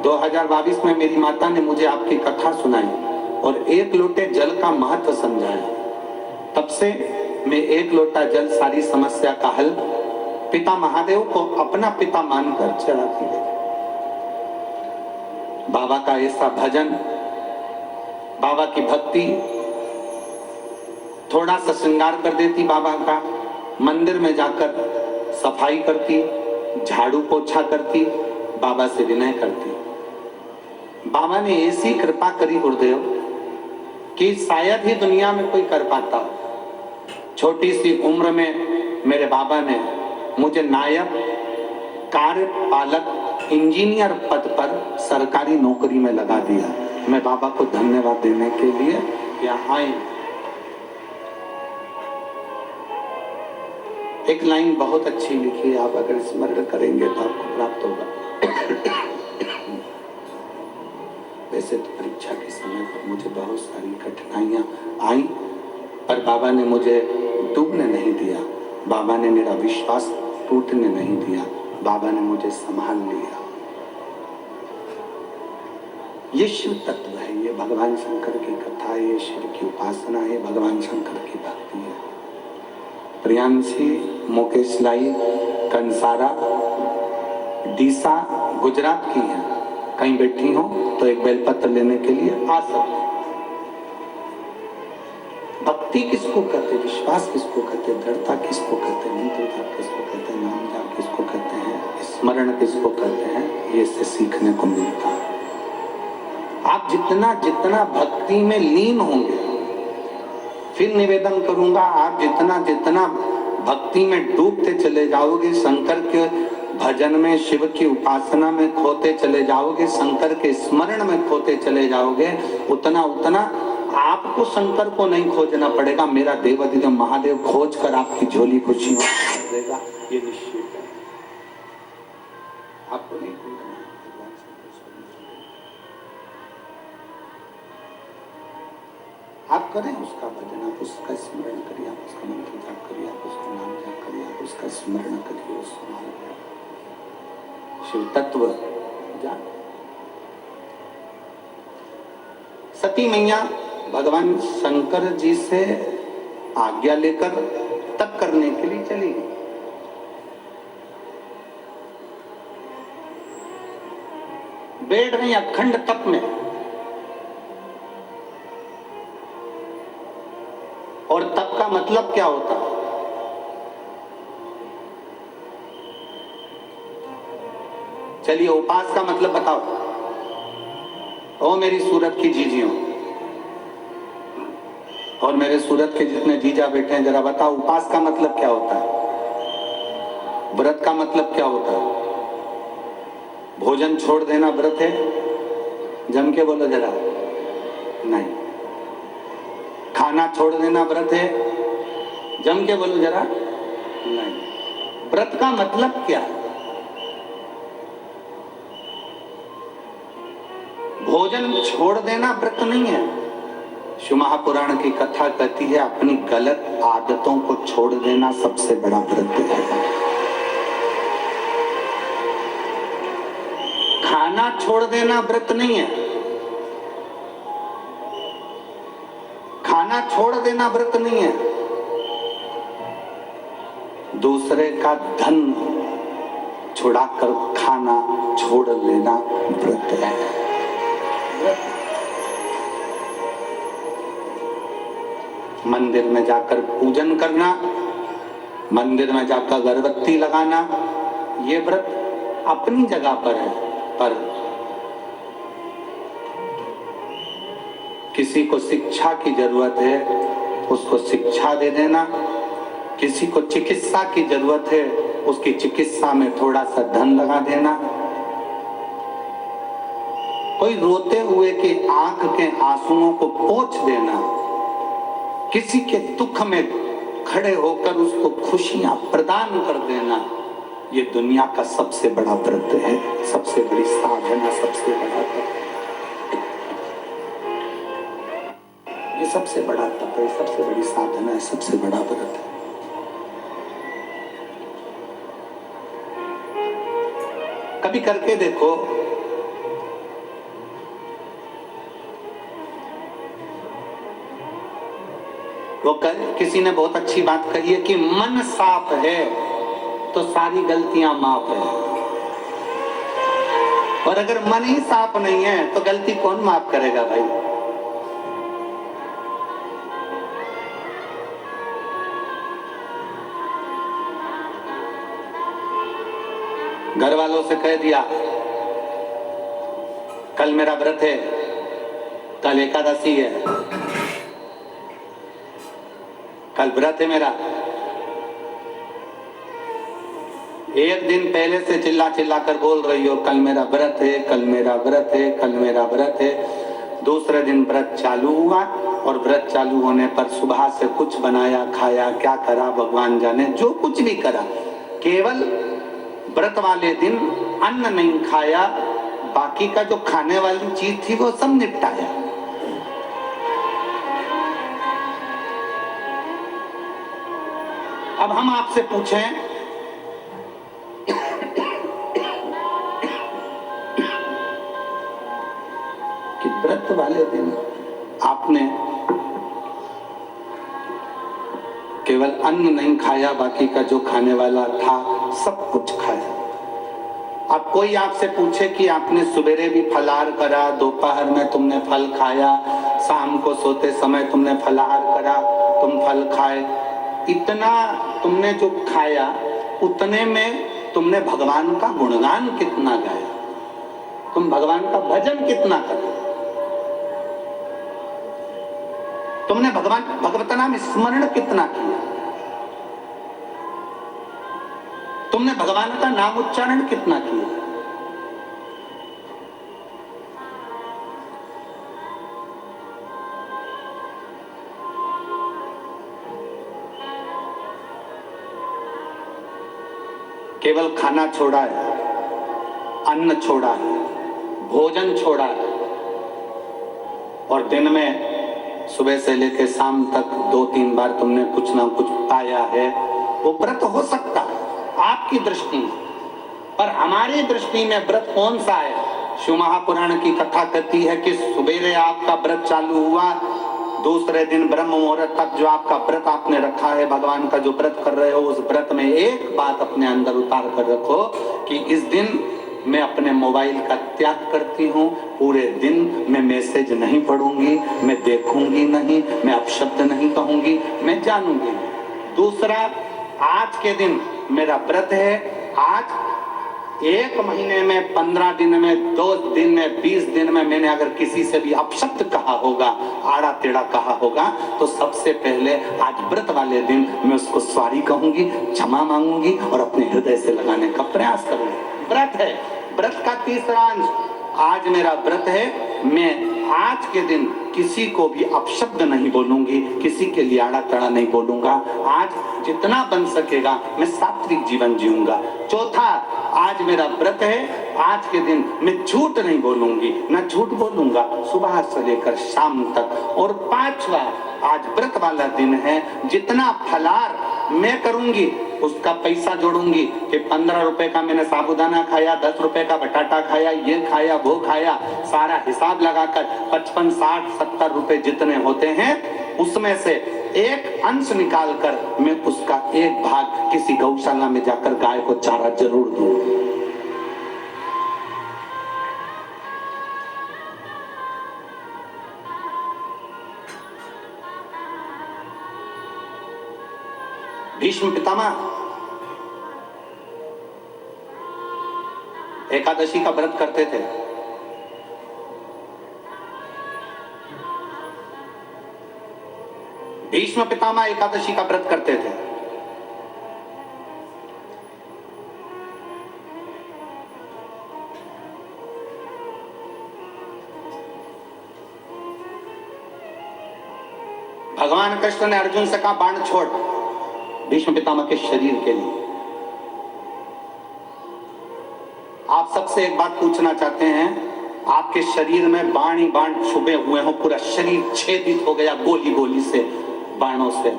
2022 में मेरी माता ने मुझे आपकी कथा सुनाई और एक लोटे जल का महत्व समझाया। तब से मैं एक लोटा जल सारी समस्या का हल पिता महादेव को अपना पिता मानकर चढ़ाती है। बाबा का ऐसा भजन, बाबा की भक्ति, थोड़ा सा श्रृंगार कर देती बाबा का, मंदिर में जाकर सफाई करती, झाड़ू पोछा करती, बाबा से विनय करती। बाबा ने ऐसी कृपा करी गुरुदेव कि शायद ही दुनिया में कोई कर पाता। छोटी सी उम्र में मेरे बाबा ने मुझे नायब कार्यपालक इंजीनियर पद पर सरकारी नौकरी में लगा दिया। मैं बाबा को धन्यवाद देने के लिए यहाँ आई। एक लाइन बहुत अच्छी लिखी है, आप अगर स्मरण करेंगे तो आपको प्राप्त होगा। वैसे तो परीक्षा के समय पर मुझे बहुत सारी कठिनाइयां आई, पर बाबा ने मुझे डूबने नहीं दिया, बाबा ने मेरा विश्वास टूटने नहीं दिया, बाबा ने मुझे संभाल लिया। ये शिव तत्व है, ये भगवान शंकर की कथा है, ये शिव की उपासना है, भगवान शंकर की भक्ति है। प्रियांशी मुकेश लाई कंसारा डीसा गुजरात की है। कहीं बैठी हो तो एक बेलपत्र लेने के लिए आ सकते। भक्ति किसको कहते हैं, विश्वास किसको कहते हैं, दृढ़ता किसको कहते हैं, मंत्र जाप किसको कहते हैं, नाम जाप किसको कहते हैं, स्मरण किसको कहते हैं, ये इससे सीखने को मिलता है। आप जितना जितना भक्ति में लीन होंगे, फिर निवेदन करूंगा, आप जितना जितना भक्ति में डूबते चले जाओगे, शंकर के भजन में, शिव की उपासना में खोते चले जाओगे, शंकर के स्मरण में खोते चले जाओगे, उतना उतना आपको शंकर को नहीं खोजना पड़ेगा, मेरा देवाधिदेव महादेव खोज कर आपकी झोली खुशियों में देगा, ये निश्चित है। आपको नहीं खोजना, आप करें उसका भजन, आप उसका स्मरण करिए, आप उसका मंत्र जाप करिए, आप उसका नाम जाप करिए, आप उसका स्मरण करिए, उसका शिव तत्व जान। सती मैया भगवान शंकर जी से आज्ञा लेकर तप करने के लिए चली गई। बैठ गई अखंड तप में, और तप का मतलब क्या होता है? चलिए उपास का मतलब बताओ। ओ मेरी सूरत की जीजियों और मेरे सूरत के जितने जीजा बैठे हैं, जरा बताओ उपास का मतलब क्या होता है, व्रत का मतलब क्या होता है? भोजन छोड़ देना व्रत है? जम के बोलो जरा। नहीं। खाना छोड़ देना व्रत है? जम के बोलो जरा। नहीं। व्रत का मतलब क्या है? भोजन छोड़ देना व्रत नहीं है, शिव महापुराण की कथा कहती है अपनी गलत आदतों को छोड़ देना सबसे बड़ा व्रत है। खाना छोड़ देना व्रत नहीं है, खाना छोड़ देना व्रत नहीं है, दूसरे का धन छुड़ाकर खाना छोड़ लेना व्रत है। मंदिर में जाकर पूजन करना, मंदिर में जाकर अगरबत्ती लगाना, ये व्रत अपनी जगह पर है, पर किसी को शिक्षा की जरूरत है उसको शिक्षा दे देना, किसी को चिकित्सा की जरूरत है उसकी चिकित्सा में थोड़ा सा धन लगा देना, कोई रोते हुए की आंख के आंसुओं को पोंछ देना, किसी के दुख में खड़े होकर उसको खुशियां प्रदान कर देना, ये दुनिया का सबसे बड़ा व्रत है, सबसे बड़ी साधना, सबसे बड़ा तप, ये सबसे बड़ा तप है, सबसे बड़ी साधना है, सबसे बड़ा व्रत है। कभी करके देखो, वो किसी ने बहुत अच्छी बात कही है कि मन साफ है तो सारी गलतियां माफ है, और अगर मन ही साफ नहीं है तो गलती कौन माफ करेगा भाई। घर वालों से कह दिया कल मेरा व्रत है, कल एकादशी है, कल व्रत है मेरा, एक दिन पहले से चिल्ला चिल्ला कर बोल रही हो कल मेरा व्रत है, कल मेरा व्रत है, कल मेरा व्रत है। दूसरे दिन व्रत चालू हुआ और व्रत चालू होने पर सुबह से कुछ बनाया खाया, क्या करा भगवान जाने, जो कुछ भी करा, केवल व्रत वाले दिन अन्न नहीं खाया, बाकी का जो खाने वाली चीज थी वो सब निपटाया। अब हम आपसे पूछें कि व्रत वाले दिन आपने केवल अन्न नहीं खाया, बाकी का जो खाने वाला था सब कुछ खाया। अब कोई आपसे पूछे कि आपने सवेरे भी फलाहार करा, दोपहर में तुमने फल खाया, शाम को सोते समय तुमने फलाहार करा, तुम फल खाए, इतना तुमने जो खाया उतने में तुमने भगवान का गुणगान कितना गाया, तुम भगवान का भजन कितना करा, तुमने भगवत नाम स्मरण कितना किया, तुमने भगवान का नाम उच्चारण कितना किया। केवल खाना छोड़ा है, अन्न छोड़ा है, भोजन छोड़ा है, और दिन में सुबह से लेकर शाम तक 2-3 बार तुमने कुछ ना कुछ पाया है, वो व्रत हो सकता है आपकी दृष्टि में, पर हमारी दृष्टि में व्रत कौन सा है। शिव महापुराण की कथा कहती है कि सुबेरे आपका व्रत चालू हुआ, दूसरे दिन ब्रह्म मुहूर्त तक जो आपका व्रत आपने रखा है, भगवान का जो व्रत कर रहे हो, उस व्रत में एक बात अपने अंदर उतार कर रखो कि इस दिन मैं अपने मोबाइल का त्याग करती हूँ, पूरे दिन मैं मैसेज नहीं पढ़ूंगी, मैं देखूंगी नहीं, मैं अपशब्द नहीं कहूंगी, मैं जानूंगी। दूसरा, आज के दिन मेरा व्रत है, आज 1 महीने में, 15 दिन में, 2 दिन में, 20 दिन में मैंने अगर किसी से भी अपशब्द कहा होगा, आड़ा टेढ़ा कहा होगा, तो सबसे पहले आज व्रत वाले दिन मैं उसको सॉरी कहूंगी, क्षमा मांगूंगी और अपने हृदय से लगाने का प्रयास करूंगी। व्रत है, व्रत का तीसरा अंश, आज मेरा व्रत है, मैं आज के दिन किसी को भी अपशब्द नहीं बोलूंगी, किसी के लिए आड़ा टेढ़ा नहीं बोलूंगा, आज जितना बन सकेगा मैं सात्विक जीवन जीऊंगा। चौथा, आज मेरा व्रत है, आज के दिन मैं झूठ नहीं बोलूंगी, ना झूठ बोलूंगा सुबह से लेकर शाम तक। और पांचवा, आज व्रत वाला दिन है, जितना फलार मैं करूंगी उसका पैसा जोड़ूंगी कि 15 रुपए का मैंने साबुदाना खाया, 10 रुपए का बटाटा खाया, ये खाया वो खाया, सारा हिसाब लगाकर 55, 60, 70 रुपए जितने होते हैं उसमें से एक अंश निकालकर मैं उसका एक भाग किसी गौशाला में जाकर गाय को चारा जरूर दूं। भीष्म पितामह एकादशी का व्रत करते थे। भीष्म पितामह एकादशी का व्रत करते थे। भगवान कृष्ण ने अर्जुन से कहा बाण छोड़ भीष्म पितामह के शरीर के लिए। आप सबसे एक बात पूछना चाहते हैं, आपके शरीर में बाण ही बाण छुपे हुए हो, पूरा शरीर छेदित हो गया गोली गोली से, बाणों से,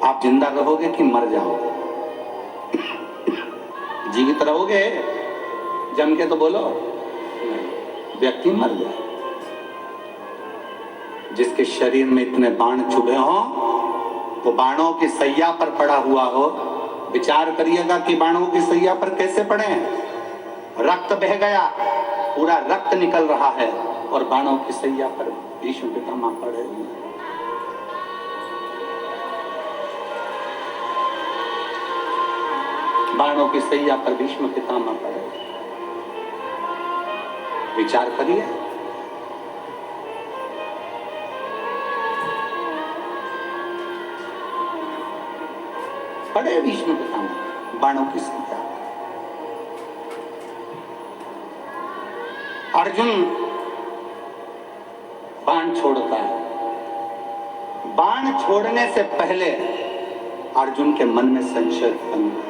आप जिंदा रहोगे कि मर जाओगे? जीवित रहोगे? जम के तो बोलो। व्यक्ति मर जाए। जिसके शरीर में इतने बाण चुभे हो, वो बाणों की सैया पर पड़ा हुआ हो, विचार करिएगा कि बाणों की सैया पर कैसे पड़े हैं। रक्त बह गया, पूरा रक्त निकल रहा है और बाणों की सैया पर भीष्म पितामह पड़े हुए हैं। बाणों की सैया पर भीष्म पितामह पड़े। विचार करिए। पड़े भीष्म पितामह बाणों की सैया। अर्जुन बाण छोड़ता है। बाण छोड़ने से पहले अर्जुन के मन में संशय उत्पन्न हुआ।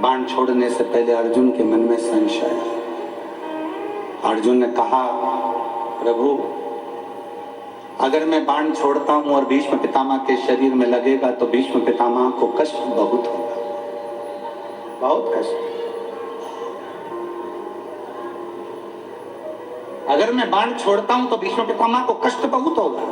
बाण छोड़ने से पहले अर्जुन के मन में संशय। अर्जुन ने कहा प्रभु अगर मैं बाण छोड़ता हूं और भीष्म पितामह के शरीर में लगेगा तो भीष्म पितामह को कष्ट बहुत होगा, बहुत कष्ट। अगर मैं बाण छोड़ता हूं तो भीष्म पितामह को कष्ट बहुत होगा।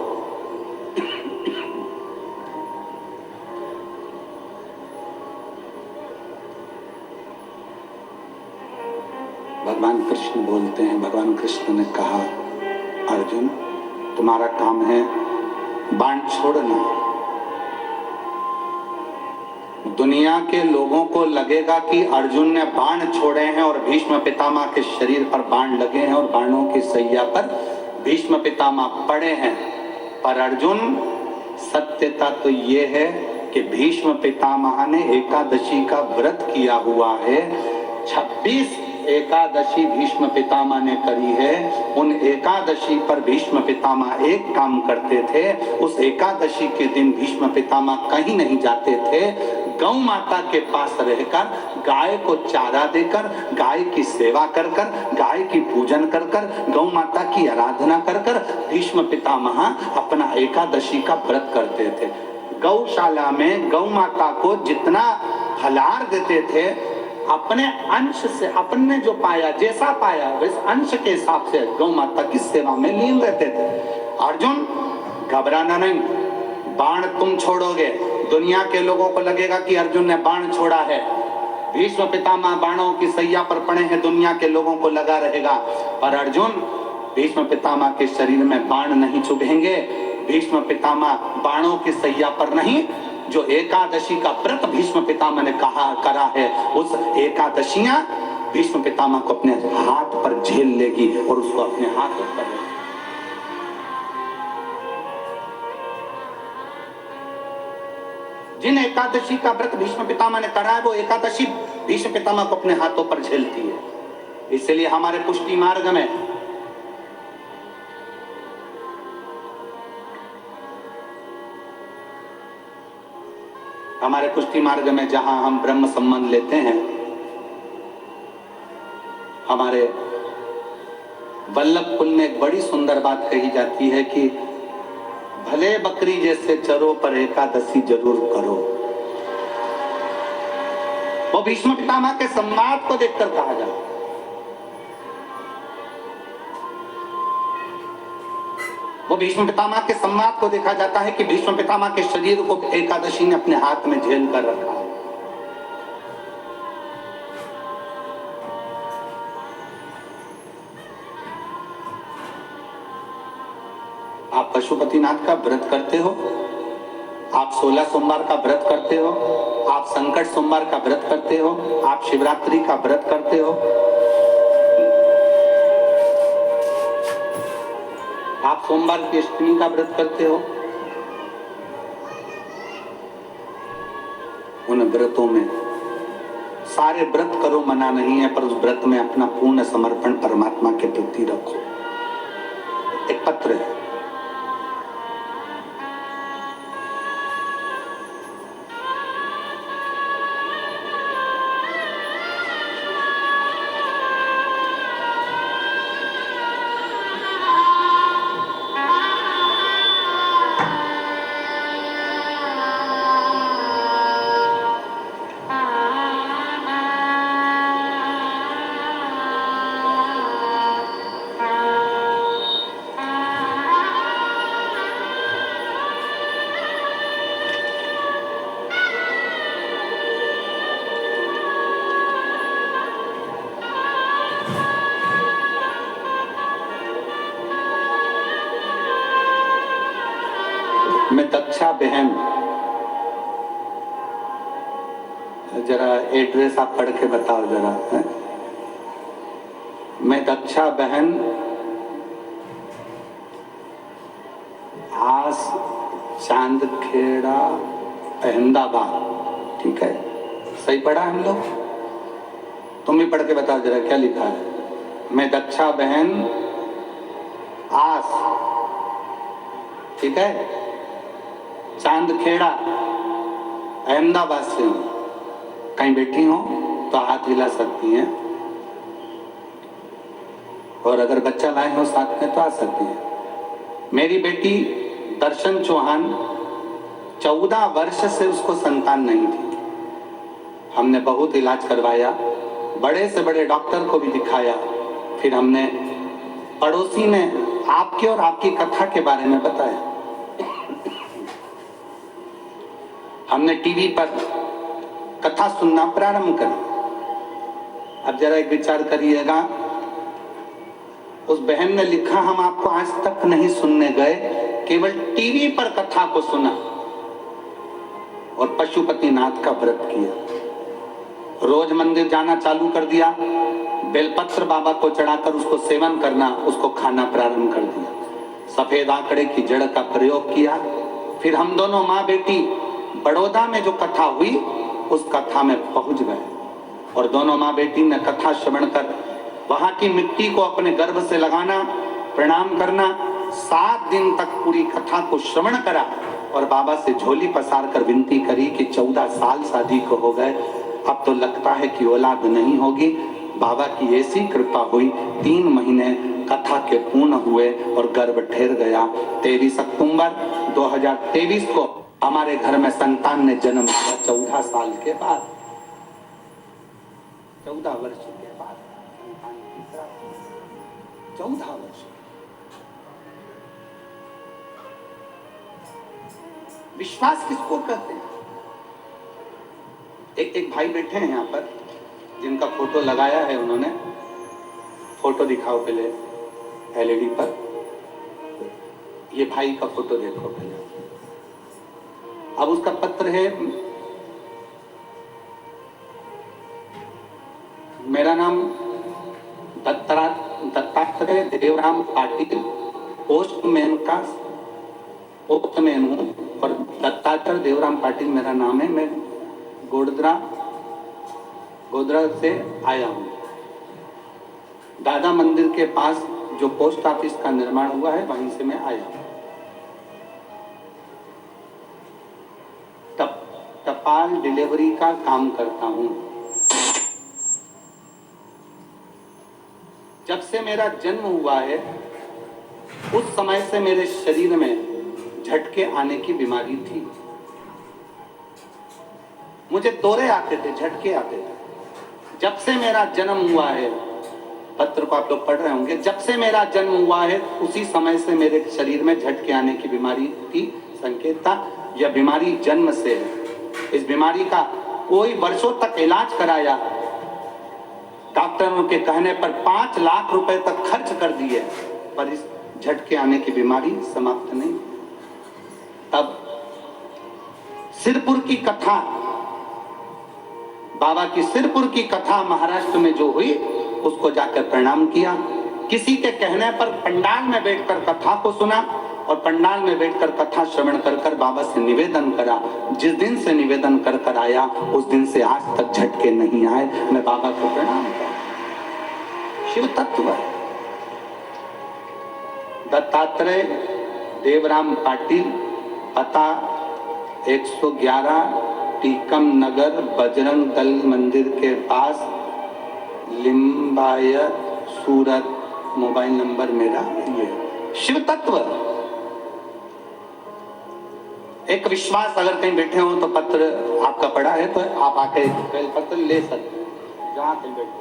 भगवान कृष्ण बोलते हैं, भगवान कृष्ण ने कहा अर्जुन तुम्हारा काम है बाण छोड़ना। दुनिया के लोगों को लगेगा कि अर्जुन ने बाण छोड़े हैं और भीष्म पितामह के शरीर पर बाण लगे हैं और बाणों की सैया पर भीष्म पितामह पड़े हैं। पर अर्जुन सत्यता तो ये है कि भीष्म पितामह ने एकादशी का व्रत किया हुआ है। 26 एकादशी भीष्म पितामह ने करी है। उन एकादशी पर भीष्म पितामह एक काम करते थे, उस एकादशी के दिन भीष्म पितामह कहीं नहीं जाते थे। गौ माता के पास रहकर गाय को चारा देकर, गाय की सेवा कर कर, गाय की पूजन कर कर, गौ माता की आराधना कर कर भीष्म पितामह अपना एकादशी का व्रत करते थे। गौशाला में गौ माता को जितना फलाहार देते थे अपने अंश से, अपने जो पाया जैसा पाया वैसे अंश के हिसाब से गौ माता की सेवा में लीन रहते थे। अर्जुन घबराना नहीं, बाण तुम छोड़ोगे, दुनिया के लोगों को लगेगा कि अर्जुन ने बाण छोड़ा है। भीष्म पितामह बाणों की सैया पर पड़े हैं, दुनिया के लोगों को लगा रहेगा। पर अर्जुन भीष्म पितामह के शरीर में बाण नहीं चुभेंगे। भीष्म पितामह बाणों की सैया पर नहीं, जो एकादशी का व्रत भीष्म पितामह ने करा है, उस एकादशियां भीष्म पितामह को अपने हाथ पर झेल लेगी और उसको अपने हाथ पर लेगी। जिन एकादशी का व्रत भीष्म पितामह ने करा है वो एकादशी भीष्म पितामह को अपने हाथों पर झेलती है। इसलिए हमारे पुष्टि मार्ग में हमारे पुष्टि मार्ग में जहां हम ब्रह्म संबंध लेते हैं, हमारे वल्लभ कुल में एक बड़ी सुंदर बात कही जाती है कि भले बकरी जैसे चरो पर एकादशी जरूर करो। वो भीष्म पितामह के संवाद को देखकर कहा जाता। वो भीष्म पितामह के संवाद को देखा जाता है कि भीष्म पितामह के शरीर को एकादशी ने अपने हाथ में झेल कर रखा है। आप पशुपतिनाथ का व्रत करते हो, आप 16 सोमवार का व्रत करते हो, आप संकट सोमवार का व्रत करते हो, आप शिवरात्रि का व्रत करते हो, आप सोमवार की अष्टमी का व्रत करते हो। उन व्रतों में सारे व्रत करो, मना नहीं है, पर उस व्रत में अपना पूर्ण समर्पण परमात्मा के प्रति रखो। एक पत्र है, मैं दक्षा बहन, जरा एड्रेस आप पढ़ के बताओ जरा है? मैं दक्षा बहन, आस चांदखेड़ा, अहमदाबाद। ठीक है, सही पढ़ा हम लोग? तुम भी पढ़ के बताओ जरा क्या लिखा है। मैं दक्षा बहन, आस, ठीक है, चांदखेड़ा, अहमदाबाद से हूँ। कहीं बैठी हो तो हाथ हिला सकती हैं, और अगर बच्चा लाए हो साथ में तो आ सकती है। मेरी बेटी दर्शन चौहान, 14 वर्ष से उसको संतान नहीं थी। हमने बहुत इलाज करवाया, बड़े से बड़े डॉक्टर को भी दिखाया। फिर हमने, पड़ोसी ने आपके और आपकी कथा के बारे में बताया। हमने टीवी पर कथा सुनना प्रारंभ करी। अब जरा एक विचार करिएगा, उस बहन ने लिखा, हम आपको आज तक नहीं सुनने गए, केवल टीवी पर कथा को सुना और पशुपतिनाथ का व्रत किया। रोज मंदिर जाना चालू कर दिया, बेलपत्र बाबा को चढ़ाकर उसको सेवन करना, उसको खाना प्रारंभ कर दिया। सफेद आंकड़े की जड़ का प्रयोग किया। फिर हम दोनों माँ बेटी बड़ौदा में जो कथा हुई उस कथा में पहुंच गए, और दोनों माँ बेटी ने कथा श्रवण कर वहां की मिट्टी को अपने गर्भ से लगाना, प्रणाम करना, 7 दिन तक पूरी कथा को श्रवण करा और बाबा से झोली पसार कर विनती करी कि 14 साल शादी को हो गए, अब तो लगता है कि औलाद नहीं होगी। बाबा की ऐसी कृपा हुई, 3 महीने कथा के पूर्ण हुए और गर्भ ठहर गया। 23 अक्टूबर 2023 को हमारे घर में संतान ने जन्म लिया, 14 साल के बाद, 14 वर्ष के बाद संतान की प्राप्ति, 14 वर्ष। विश्वास किसको कहते हैं? एक भाई बैठे हैं यहाँ पर, जिनका फोटो लगाया है उन्होंने। फोटो दिखाओ पहले एलईडी पर। ये भाई का फोटो देखो पहले। अब उसका पत्र है, मेरा नाम दत्तात्रेय देवराम पाटिल, पोस्टमैन हूँ, और दत्तात्रेय देवराम पाटिल मेरा नाम है। मैं गोधरा से आया हूँ। दादा मंदिर के पास जो पोस्ट ऑफिस का निर्माण हुआ है वहीं से मैं आया हूँ। टपाल डिलीवरी का काम करता हूं। जब से मेरा जन्म हुआ है उस समय से मेरे शरीर में झटके आने की बीमारी थी। मुझे दौरे आते थे, झटके आते थे। जब से मेरा जन्म हुआ है, पत्र को आप लोग पढ़ रहे होंगे, जब से मेरा जन्म हुआ है उसी समय से मेरे शरीर में झटके आने की बीमारी थी। संकेत था यह बीमारी जन्म से है। इस बीमारी का कोई वर्षों तक इलाज कराया, डॉक्टरों के कहने पर 5 लाख रुपए तक खर्च कर दिए, पर इस झटके आने की बीमारी समाप्त नहीं। तब सिरपुर की कथा, बाबा की सिरपुर की कथा महाराष्ट्र में जो हुई उसको जाकर प्रणाम किया। किसी के कहने पर पंडाल में बैठकर कथा को सुना और पंडाल में बैठकर कथा श्रवण कर कर बाबा से निवेदन करा। जिस दिन से निवेदन कर कर आया उस दिन से आज तक झटके नहीं आए। मैं बाबा को प्रणाम करता। शिव तत्व है। दत्तात्रेय देवराम पाटिल, पता 111 टीकम नगर, बजरंग दल मंदिर के पास, लिम्बायत, सूरत। मोबाइल नंबर मेरा ये। शिव तत्व एक विश्वास। अगर कहीं बैठे हो तो पत्र आपका पड़ा है तो आप आके पत्र ले सकते हैं जहां कहीं बैठे।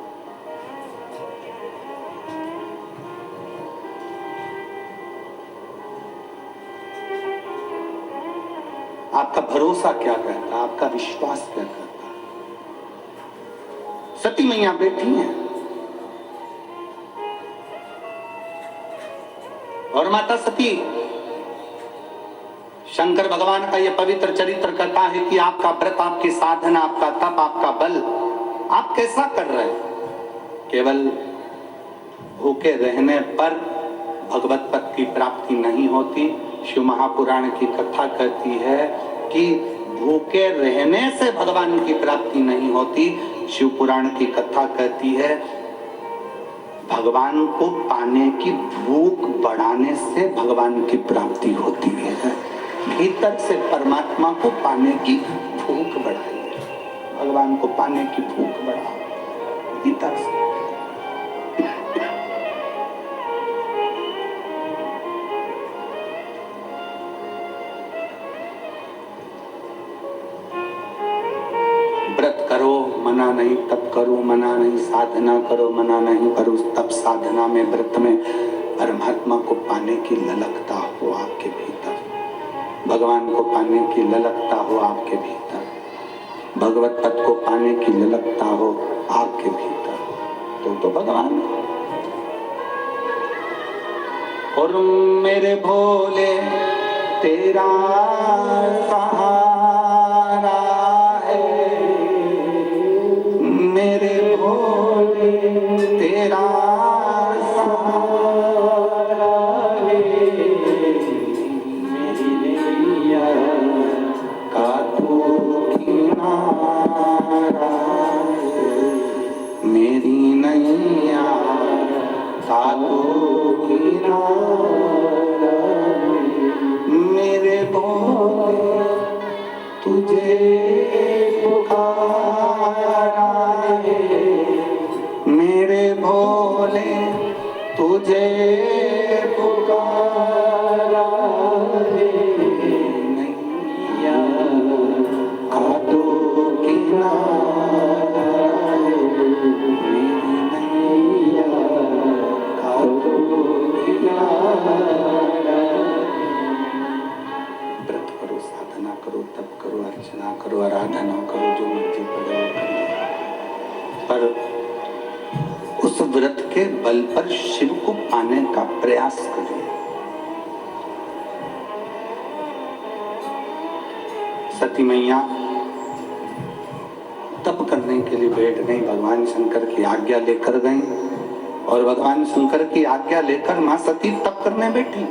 आपका भरोसा क्या कहता है, आपका विश्वास क्या कहता है। सती मैया बैठी हैं और माता सती, शंकर भगवान का यह पवित्र चरित्र कहता है कि आपका व्रत, आपकी साधना, आपका तप, आपका बल आप कैसा कर रहे हैं। केवल भूखे रहने पर भगवत पद की प्राप्ति नहीं होती। शिव महापुराण की कथा कहती है कि भूखे रहने से भगवान की प्राप्ति नहीं होती। शिव पुराण की कथा कहती है भगवान को पाने की भूख बढ़ाने से भगवान की प्राप्ति होती है। भीतर से परमात्मा को पाने की भूख बढ़ाइए, भगवान को पाने की भूख बढ़ाओ भीतर से। व्रत करो मना नहीं, तप करो मना नहीं, साधना करो मना नहीं, पर उस तप साधना में, व्रत में परमात्मा को पाने की ललकता हो आपके भीतर, भगवान को पाने की ललकता हो आपके भीतर, भगवत पद को पाने की ललकता हो आपके भीतर, तो भगवान। और मेरे भोले तेरा सहारा है, मेरे भोले तेरा सहारा है, मेरी नैया का तू किनारा है, मेरी नैया का तू किनारा है, मेरे भोले तुझे पुकारा है, मेरे भोले तुझे पुकारा है, नैया का तू किनारा है, मेरी नैया का तू किनारा। व्रत करो, साधना करो, तप करो, अर्चना करो, आराधना करो, जो मर्जी करो, पर उस व्रत के बल पर शिव को पाने का प्रयास करें। सती मैया तप करने के लिए बैठ गई, भगवान शंकर की आज्ञा लेकर गई और भगवान शंकर की आज्ञा लेकर मां सती तप करने बैठी।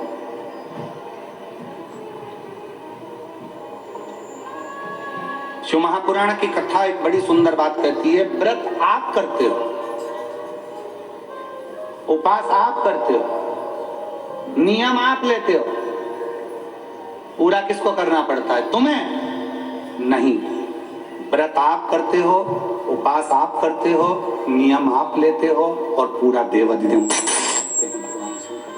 शिव महापुराण की कथा एक बड़ी सुंदर बात कहती है, व्रत आप करते हो, उपास आप करते हो, नियम आप लेते हो, पूरा किसको करना पड़ता है? तुम्हें नहीं। व्रत आप करते हो, उपास आप करते हो, नियम आप लेते हो और पूरा देवाधिदेव भगवान शंकर।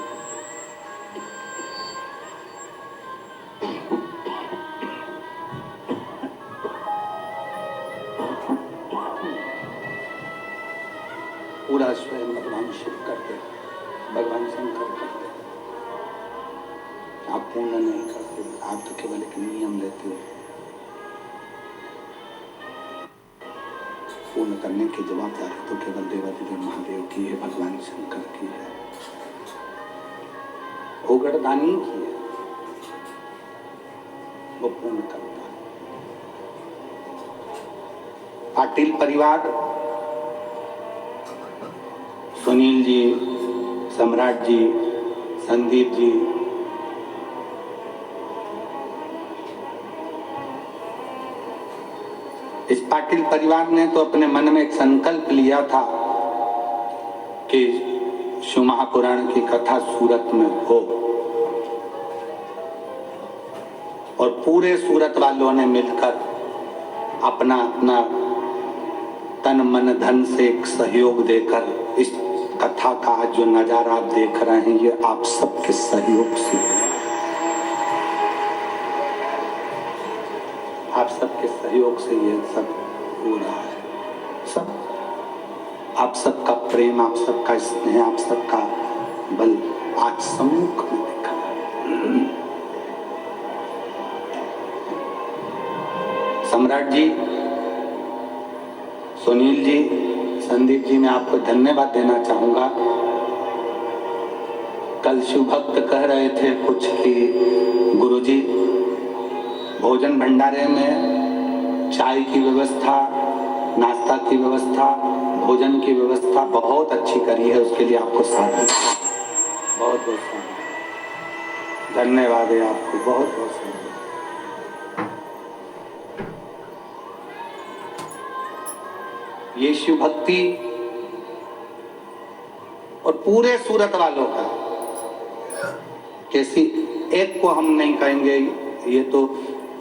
पूरा स्वयं भगवान शिव करते, भगवान शंकर करते। आप पूर्ण नहीं करते, आप तो केवल एक नियम लेते हो। पूर्ण करने की जवाबदारी तो केवल देवाधिदेव महादेव की है, भगवान शंकर की है, भोगड़दानी की है, वो पूर्ण करता है। पाटिल परिवार, सुनील जी, सम्राट जी, संदीप जी, इस पाटिल परिवार ने तो अपने मन में एक संकल्प लिया था कि शिव महापुराण की कथा सूरत में हो, और पूरे सूरत वालों ने मिलकर अपना अपना तन मन धन से एक सहयोग देकर इस कथा का जो नजारा आप देख रहे हैं, ये आप सबके सहयोग से, आप सबके सहयोग से ये सब हो रहा है। सब आप सबका प्रेम, आप सबका स्नेह, आप सबका बल आज सम्मुख में दिख रहा है। सम्राट जी, सुनील जी, संदीप जी, मैं आपको धन्यवाद देना चाहूंगा। कल शिव भक्त कह रहे थे कुछ कि गुरुजी भोजन भंडारे में चाय की व्यवस्था, नाश्ता की व्यवस्था, भोजन की व्यवस्था बहुत अच्छी करी है, उसके लिए आपको साधु बहुत बहुत धन्यवाद है, आपको बहुत बहुत धन्यवाद। ये शिव भक्ति और पूरे सूरत वालों का, किसी एक को हम नहीं कहेंगे, ये तो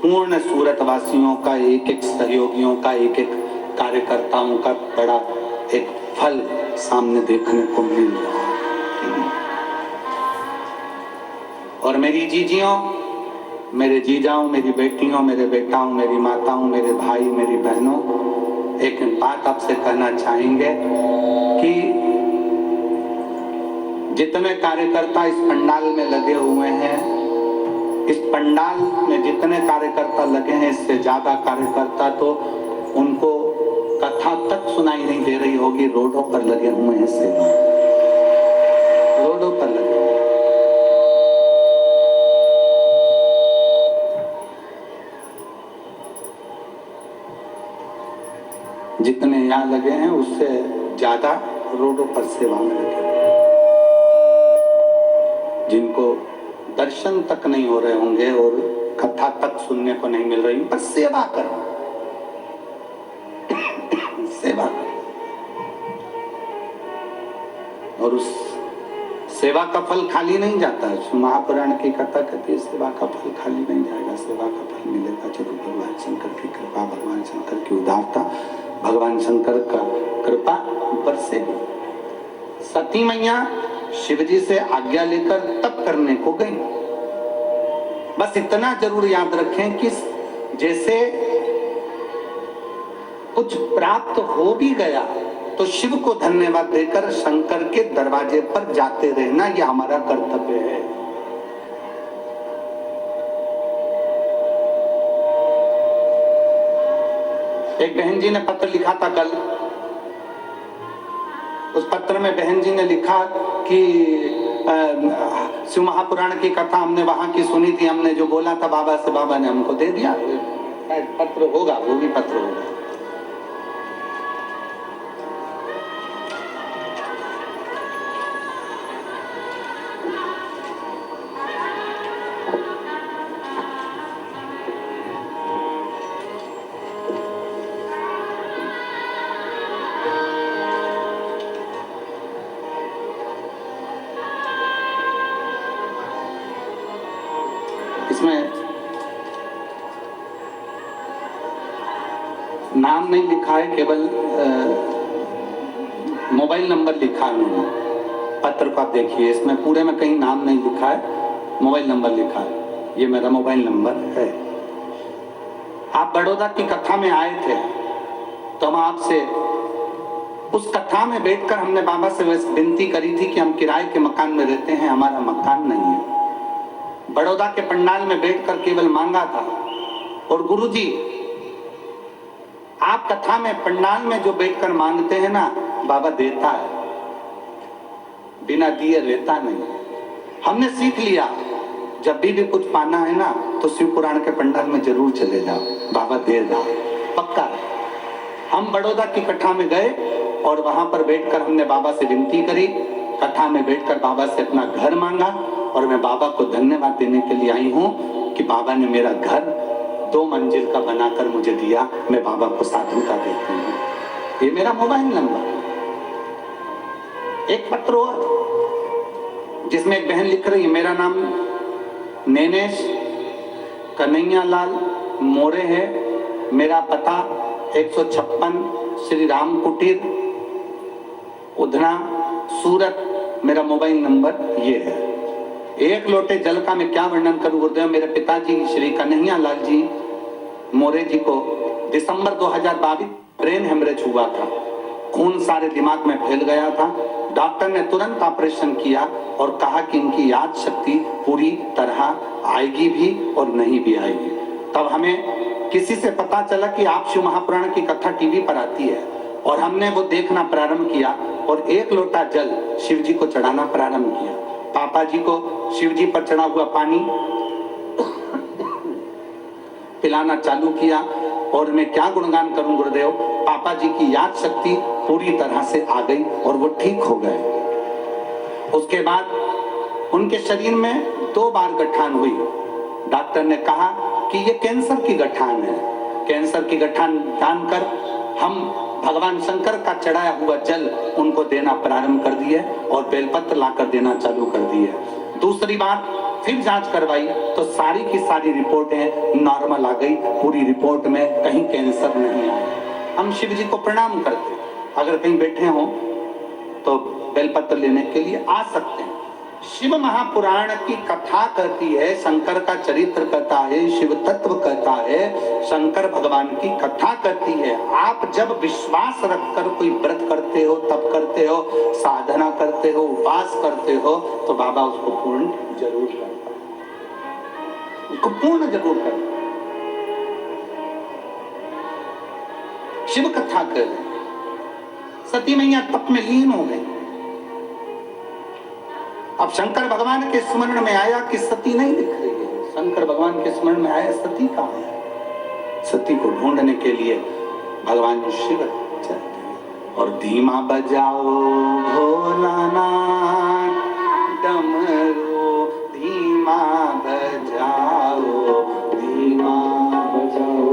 पूर्ण सूरत वासियों का, एक एक सहयोगियों का, एक एक कार्यकर्ताओं का बड़ा एक फल सामने देखने को मिल रहा है। और मेरी जीजियों, मेरे जीजाओं, मेरी बेटियों, मेरे बेटाओं, मेरी माताओं, मेरे भाई, मेरी बहनों, एक बात आपसे कहना चाहेंगे कि जितने कार्यकर्ता इस पंडाल में लगे हुए हैं, इस पंडाल में जितने कार्यकर्ता लगे हैं, इससे ज्यादा कार्यकर्ता तो उनको कथा तक सुनाई नहीं दे रही होगी, रोडों पर लगे हुए हैं, सेवा रोडों पर लगे। जितने यहाँ लगे हैं उससे ज्यादा रोडों पर सेवा में लगे, जिनको दर्शन तक नहीं हो रहे होंगे और कथा तक सुनने को नहीं मिल रही, बस सेवा करो, सेवा करो। और उस सेवा का फल खाली नहीं जाता है। महापुराण की कथा कहती है सेवा का फल खाली नहीं जाएगा, सेवा का फल मिलेगा जरूर। भगवान शंकर की कृपा, भगवान शंकर की उदारता, भगवान शंकर का कृपा बरसेगी। सती मैया शिव जी से आज्ञा लेकर तप करने को गई। बस इतना जरूर याद रखें कि जैसे कुछ प्राप्त हो भी गया तो शिव को धन्यवाद देकर शंकर के दरवाजे पर जाते रहना, यह हमारा कर्तव्य है। एक बहन जी ने पत्र लिखा था कल, उस पत्र में बहन जी ने लिखा कि शिव महापुराण की कथा हमने वहां की सुनी थी, हमने जो बोला था बाबा से, बाबा ने हमको दे दिया। पत्र होगा, वो भी पत्र होगा। इसमें नाम नहीं लिखा है, केवल मोबाइल नंबर लिखा है उन्होंने। पत्र को आप देखिए, इसमें पूरे में कहीं नाम नहीं लिखा है, मोबाइल नंबर लिखा है। ये मेरा मोबाइल नंबर है। आप बड़ौदा की कथा में आए थे तो हम आपसे उस कथा में बैठकर हमने बाबा से विनती करी थी कि हम किराए के मकान में रहते हैं, हमारा मकान नहीं है। बड़ौदा के पंडाल में बैठकर केवल मांगा था। और गुरुजी, आप कथा में पंडाल में जो बैठकर मांगते हैं ना, बाबा देता है, बिना दिए रहता नहीं। हमने सीख लिया, जब भी कुछ पाना है ना तो शिव पुराण के पंडाल में जरूर चले जाओ, बाबा दे रहा पक्का। हम बड़ौदा की कथा में गए और वहां पर बैठकर हमने बाबा से विनती करी, कथा में बैठकर बाबा से अपना घर मांगा। और मैं बाबा को धन्यवाद देने के लिए आई हूं कि बाबा ने मेरा घर 2 मंजिल का बनाकर मुझे दिया। मैं बाबा को साधुता देती हूँ। ये मेरा मोबाइल नंबर। एक पत्र और जिसमें एक बहन लिख रही है, मेरा नाम नैनेश कन्हैया लाल मोरे है, मेरा पता 156 श्री राम कुटीर उधना सूरत, मेरा मोबाइल नंबर ये है। एक लोटे जल का मैं क्या वर्णन करूं गुरुदेव। मेरे पिताजी श्री कन्हैया लाल जी मोरे जी को दिसंबर 2022 ब्रेन हेमरेज हुआ था, खून सारे दिमाग में फैल गया था। डॉक्टर ने तुरंत ऑपरेशन किया और कहा कि इनकी याद शक्ति पूरी तरह आएगी भी और नहीं भी आएगी। तब हमें किसी से पता चला कि आप शिव महापुराण की कथा टीवी पर आती है और हमने वो देखना प्रारंभ किया और 1 लोटा जल शिव जी को चढ़ाना प्रारंभ किया। पापा जी को शिव जी पर चढ़ा हुआ पानी पिलाना चालू किया। और मैं क्या गुणगान करूं गुरुदेव, पापा जी की याद शक्ति पूरी तरह से आ गई और वो ठीक हो गए। उसके बाद उनके शरीर में 2 बार गठान हुई। डॉक्टर ने कहा कि ये कैंसर की गठान है। कैंसर की गठान जानकर हम भगवान शंकर का चढ़ाया हुआ जल उनको देना प्रारंभ कर दिए और बेलपत्र लाकर देना चालू कर दिए। दूसरी बार फिर जांच करवाई तो सारी की सारी रिपोर्टें नॉर्मल आ गई। पूरी रिपोर्ट में कहीं कैंसर नहीं आया। हम शिव जी को प्रणाम करते, अगर कहीं बैठे हो तो बेलपत्र लेने के लिए आ सकते हैं। शिव महापुराण की कथा कहती है, शंकर का चरित्र कहता है, शिव तत्व कहता है, शंकर भगवान की कथा कहती है। आप जब विश्वास रखकर कोई व्रत करते हो, तप करते हो, साधना करते हो, उपास करते हो, तो बाबा उसको पूर्ण जरूर करता है, उसको पूर्ण जरूर करता है। शिव कथा कर रहे, सती मैया तप में लीन हो गई। अब शंकर भगवान के स्मरण में आया कि सती नहीं दिख रही है। शंकर भगवान के स्मरण में आया, सती कहाँ है। सती को ढूंढने के लिए भगवान शिव चलते हैं और धीमा बजाओ भोलानाथ डमरू, धीमा बजाओ, धीमा बजाओ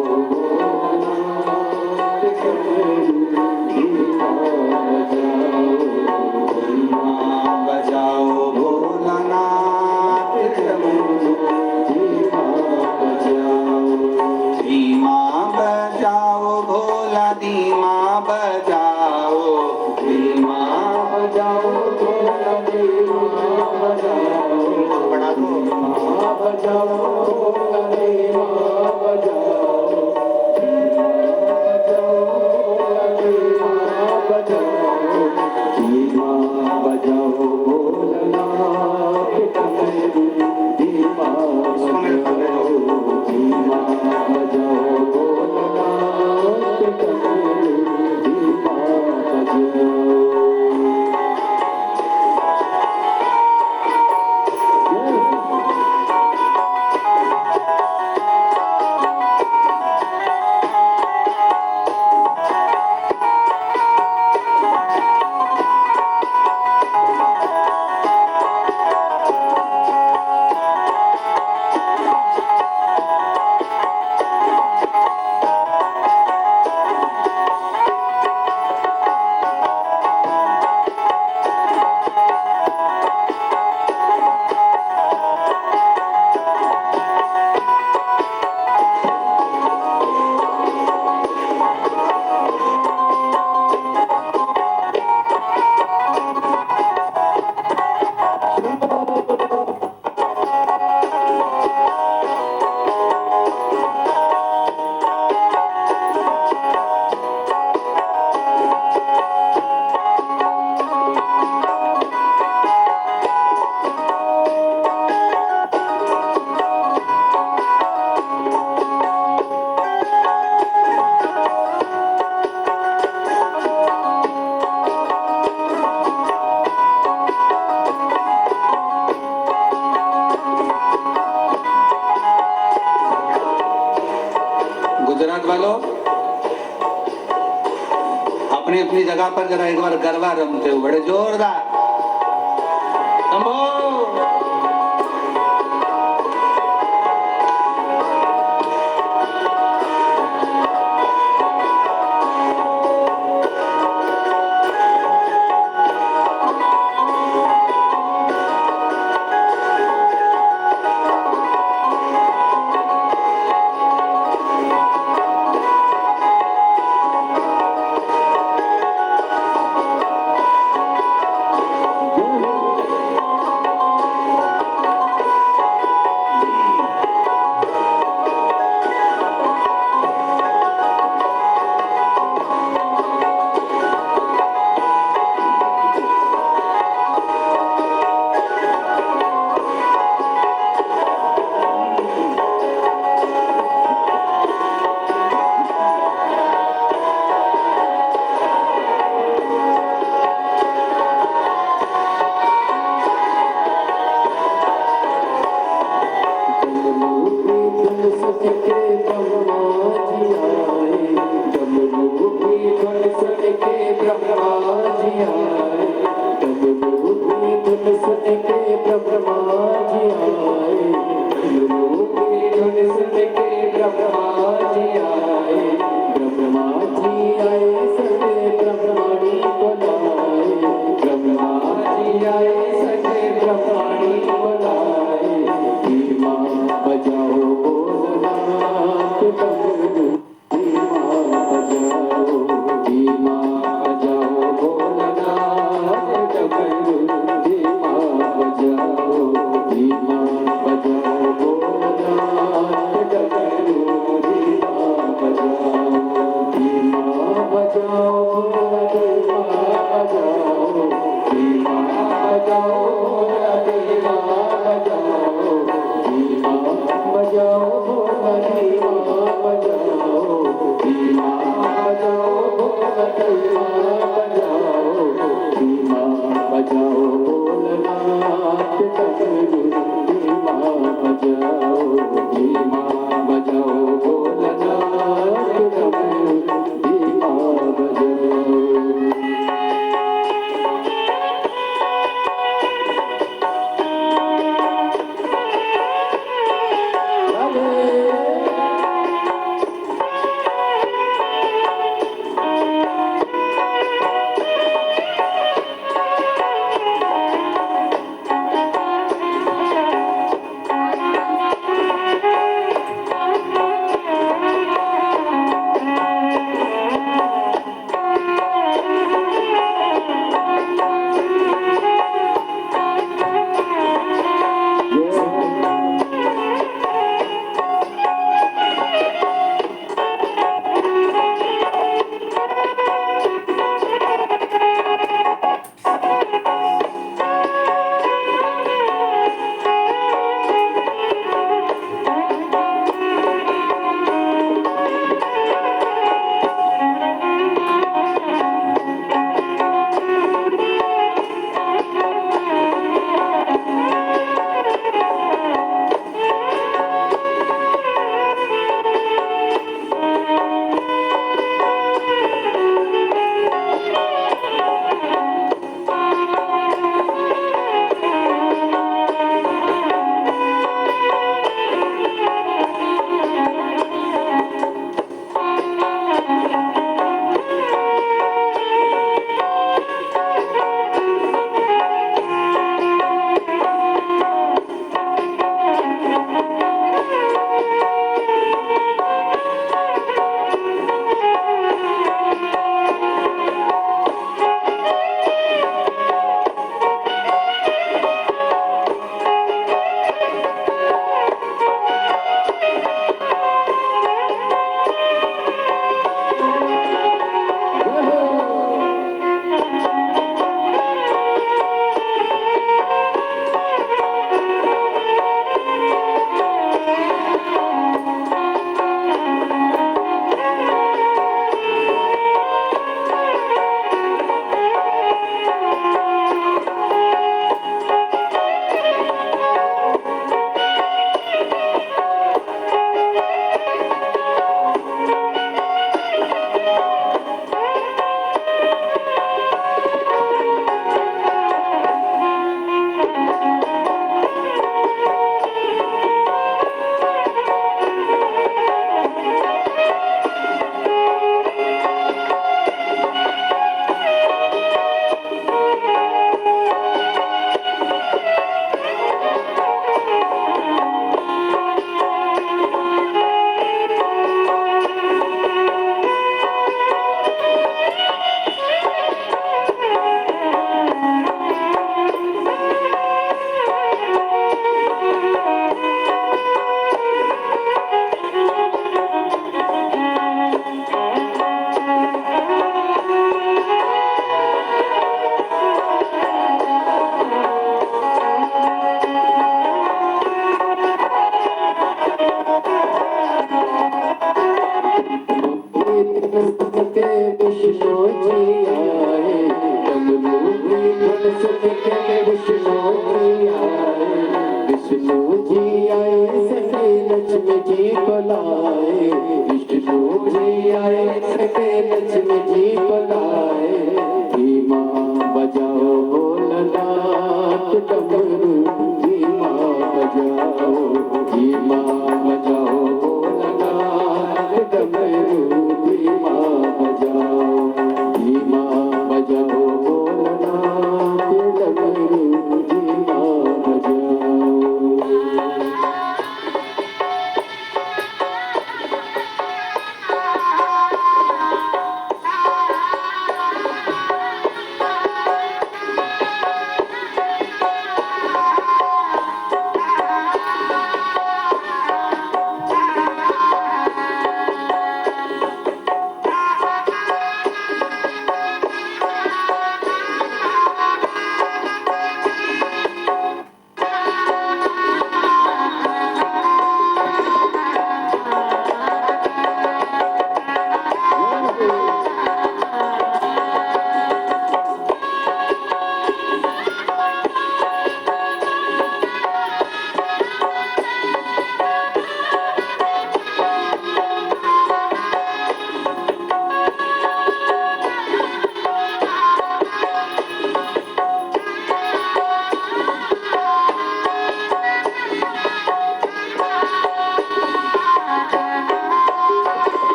अपनी अपनी जगह पर जरा एक बार गरबा रमते हो बड़े जोरदार। शंभो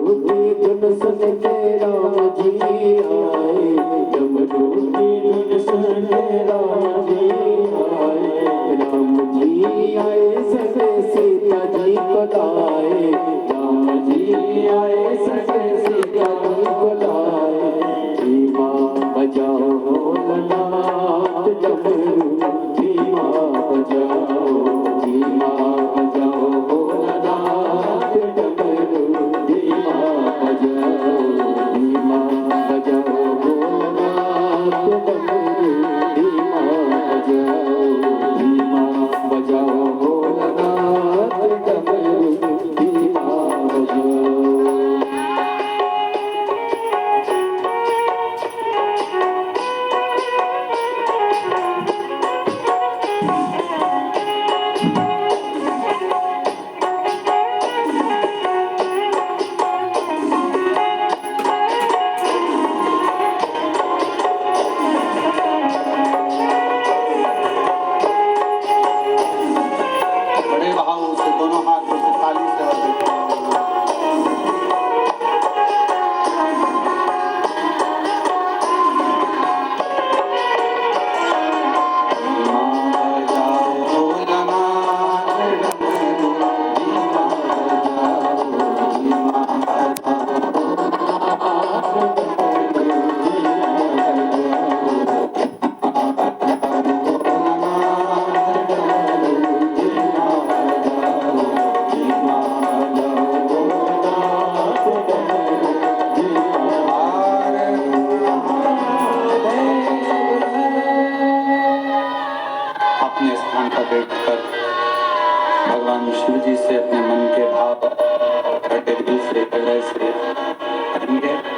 की धुन सुन के राम जी आए, डमरू की धुन सुन के राम जी आए, राम जी आए सगे सीता जी को लाए, राम जी आए सगे सीता जी को लाए। धीमा बजाओ भोलानाथ डमरू, धीमा बजाओ, धीमा बजाओ भोलानाथ डमरू, धीमा बजाओ, धीमा बजाओ भोलानाथ डमरू, धीमा बजाओ, धीमा बजाओ भोलानाथ डमरू, धीमा बजाओ। बड़े भाव से दोनों हाथों से ताली से बजाओ। अपने स्थान पर बैठकर भगवान शिव जी से अपने मन के भाव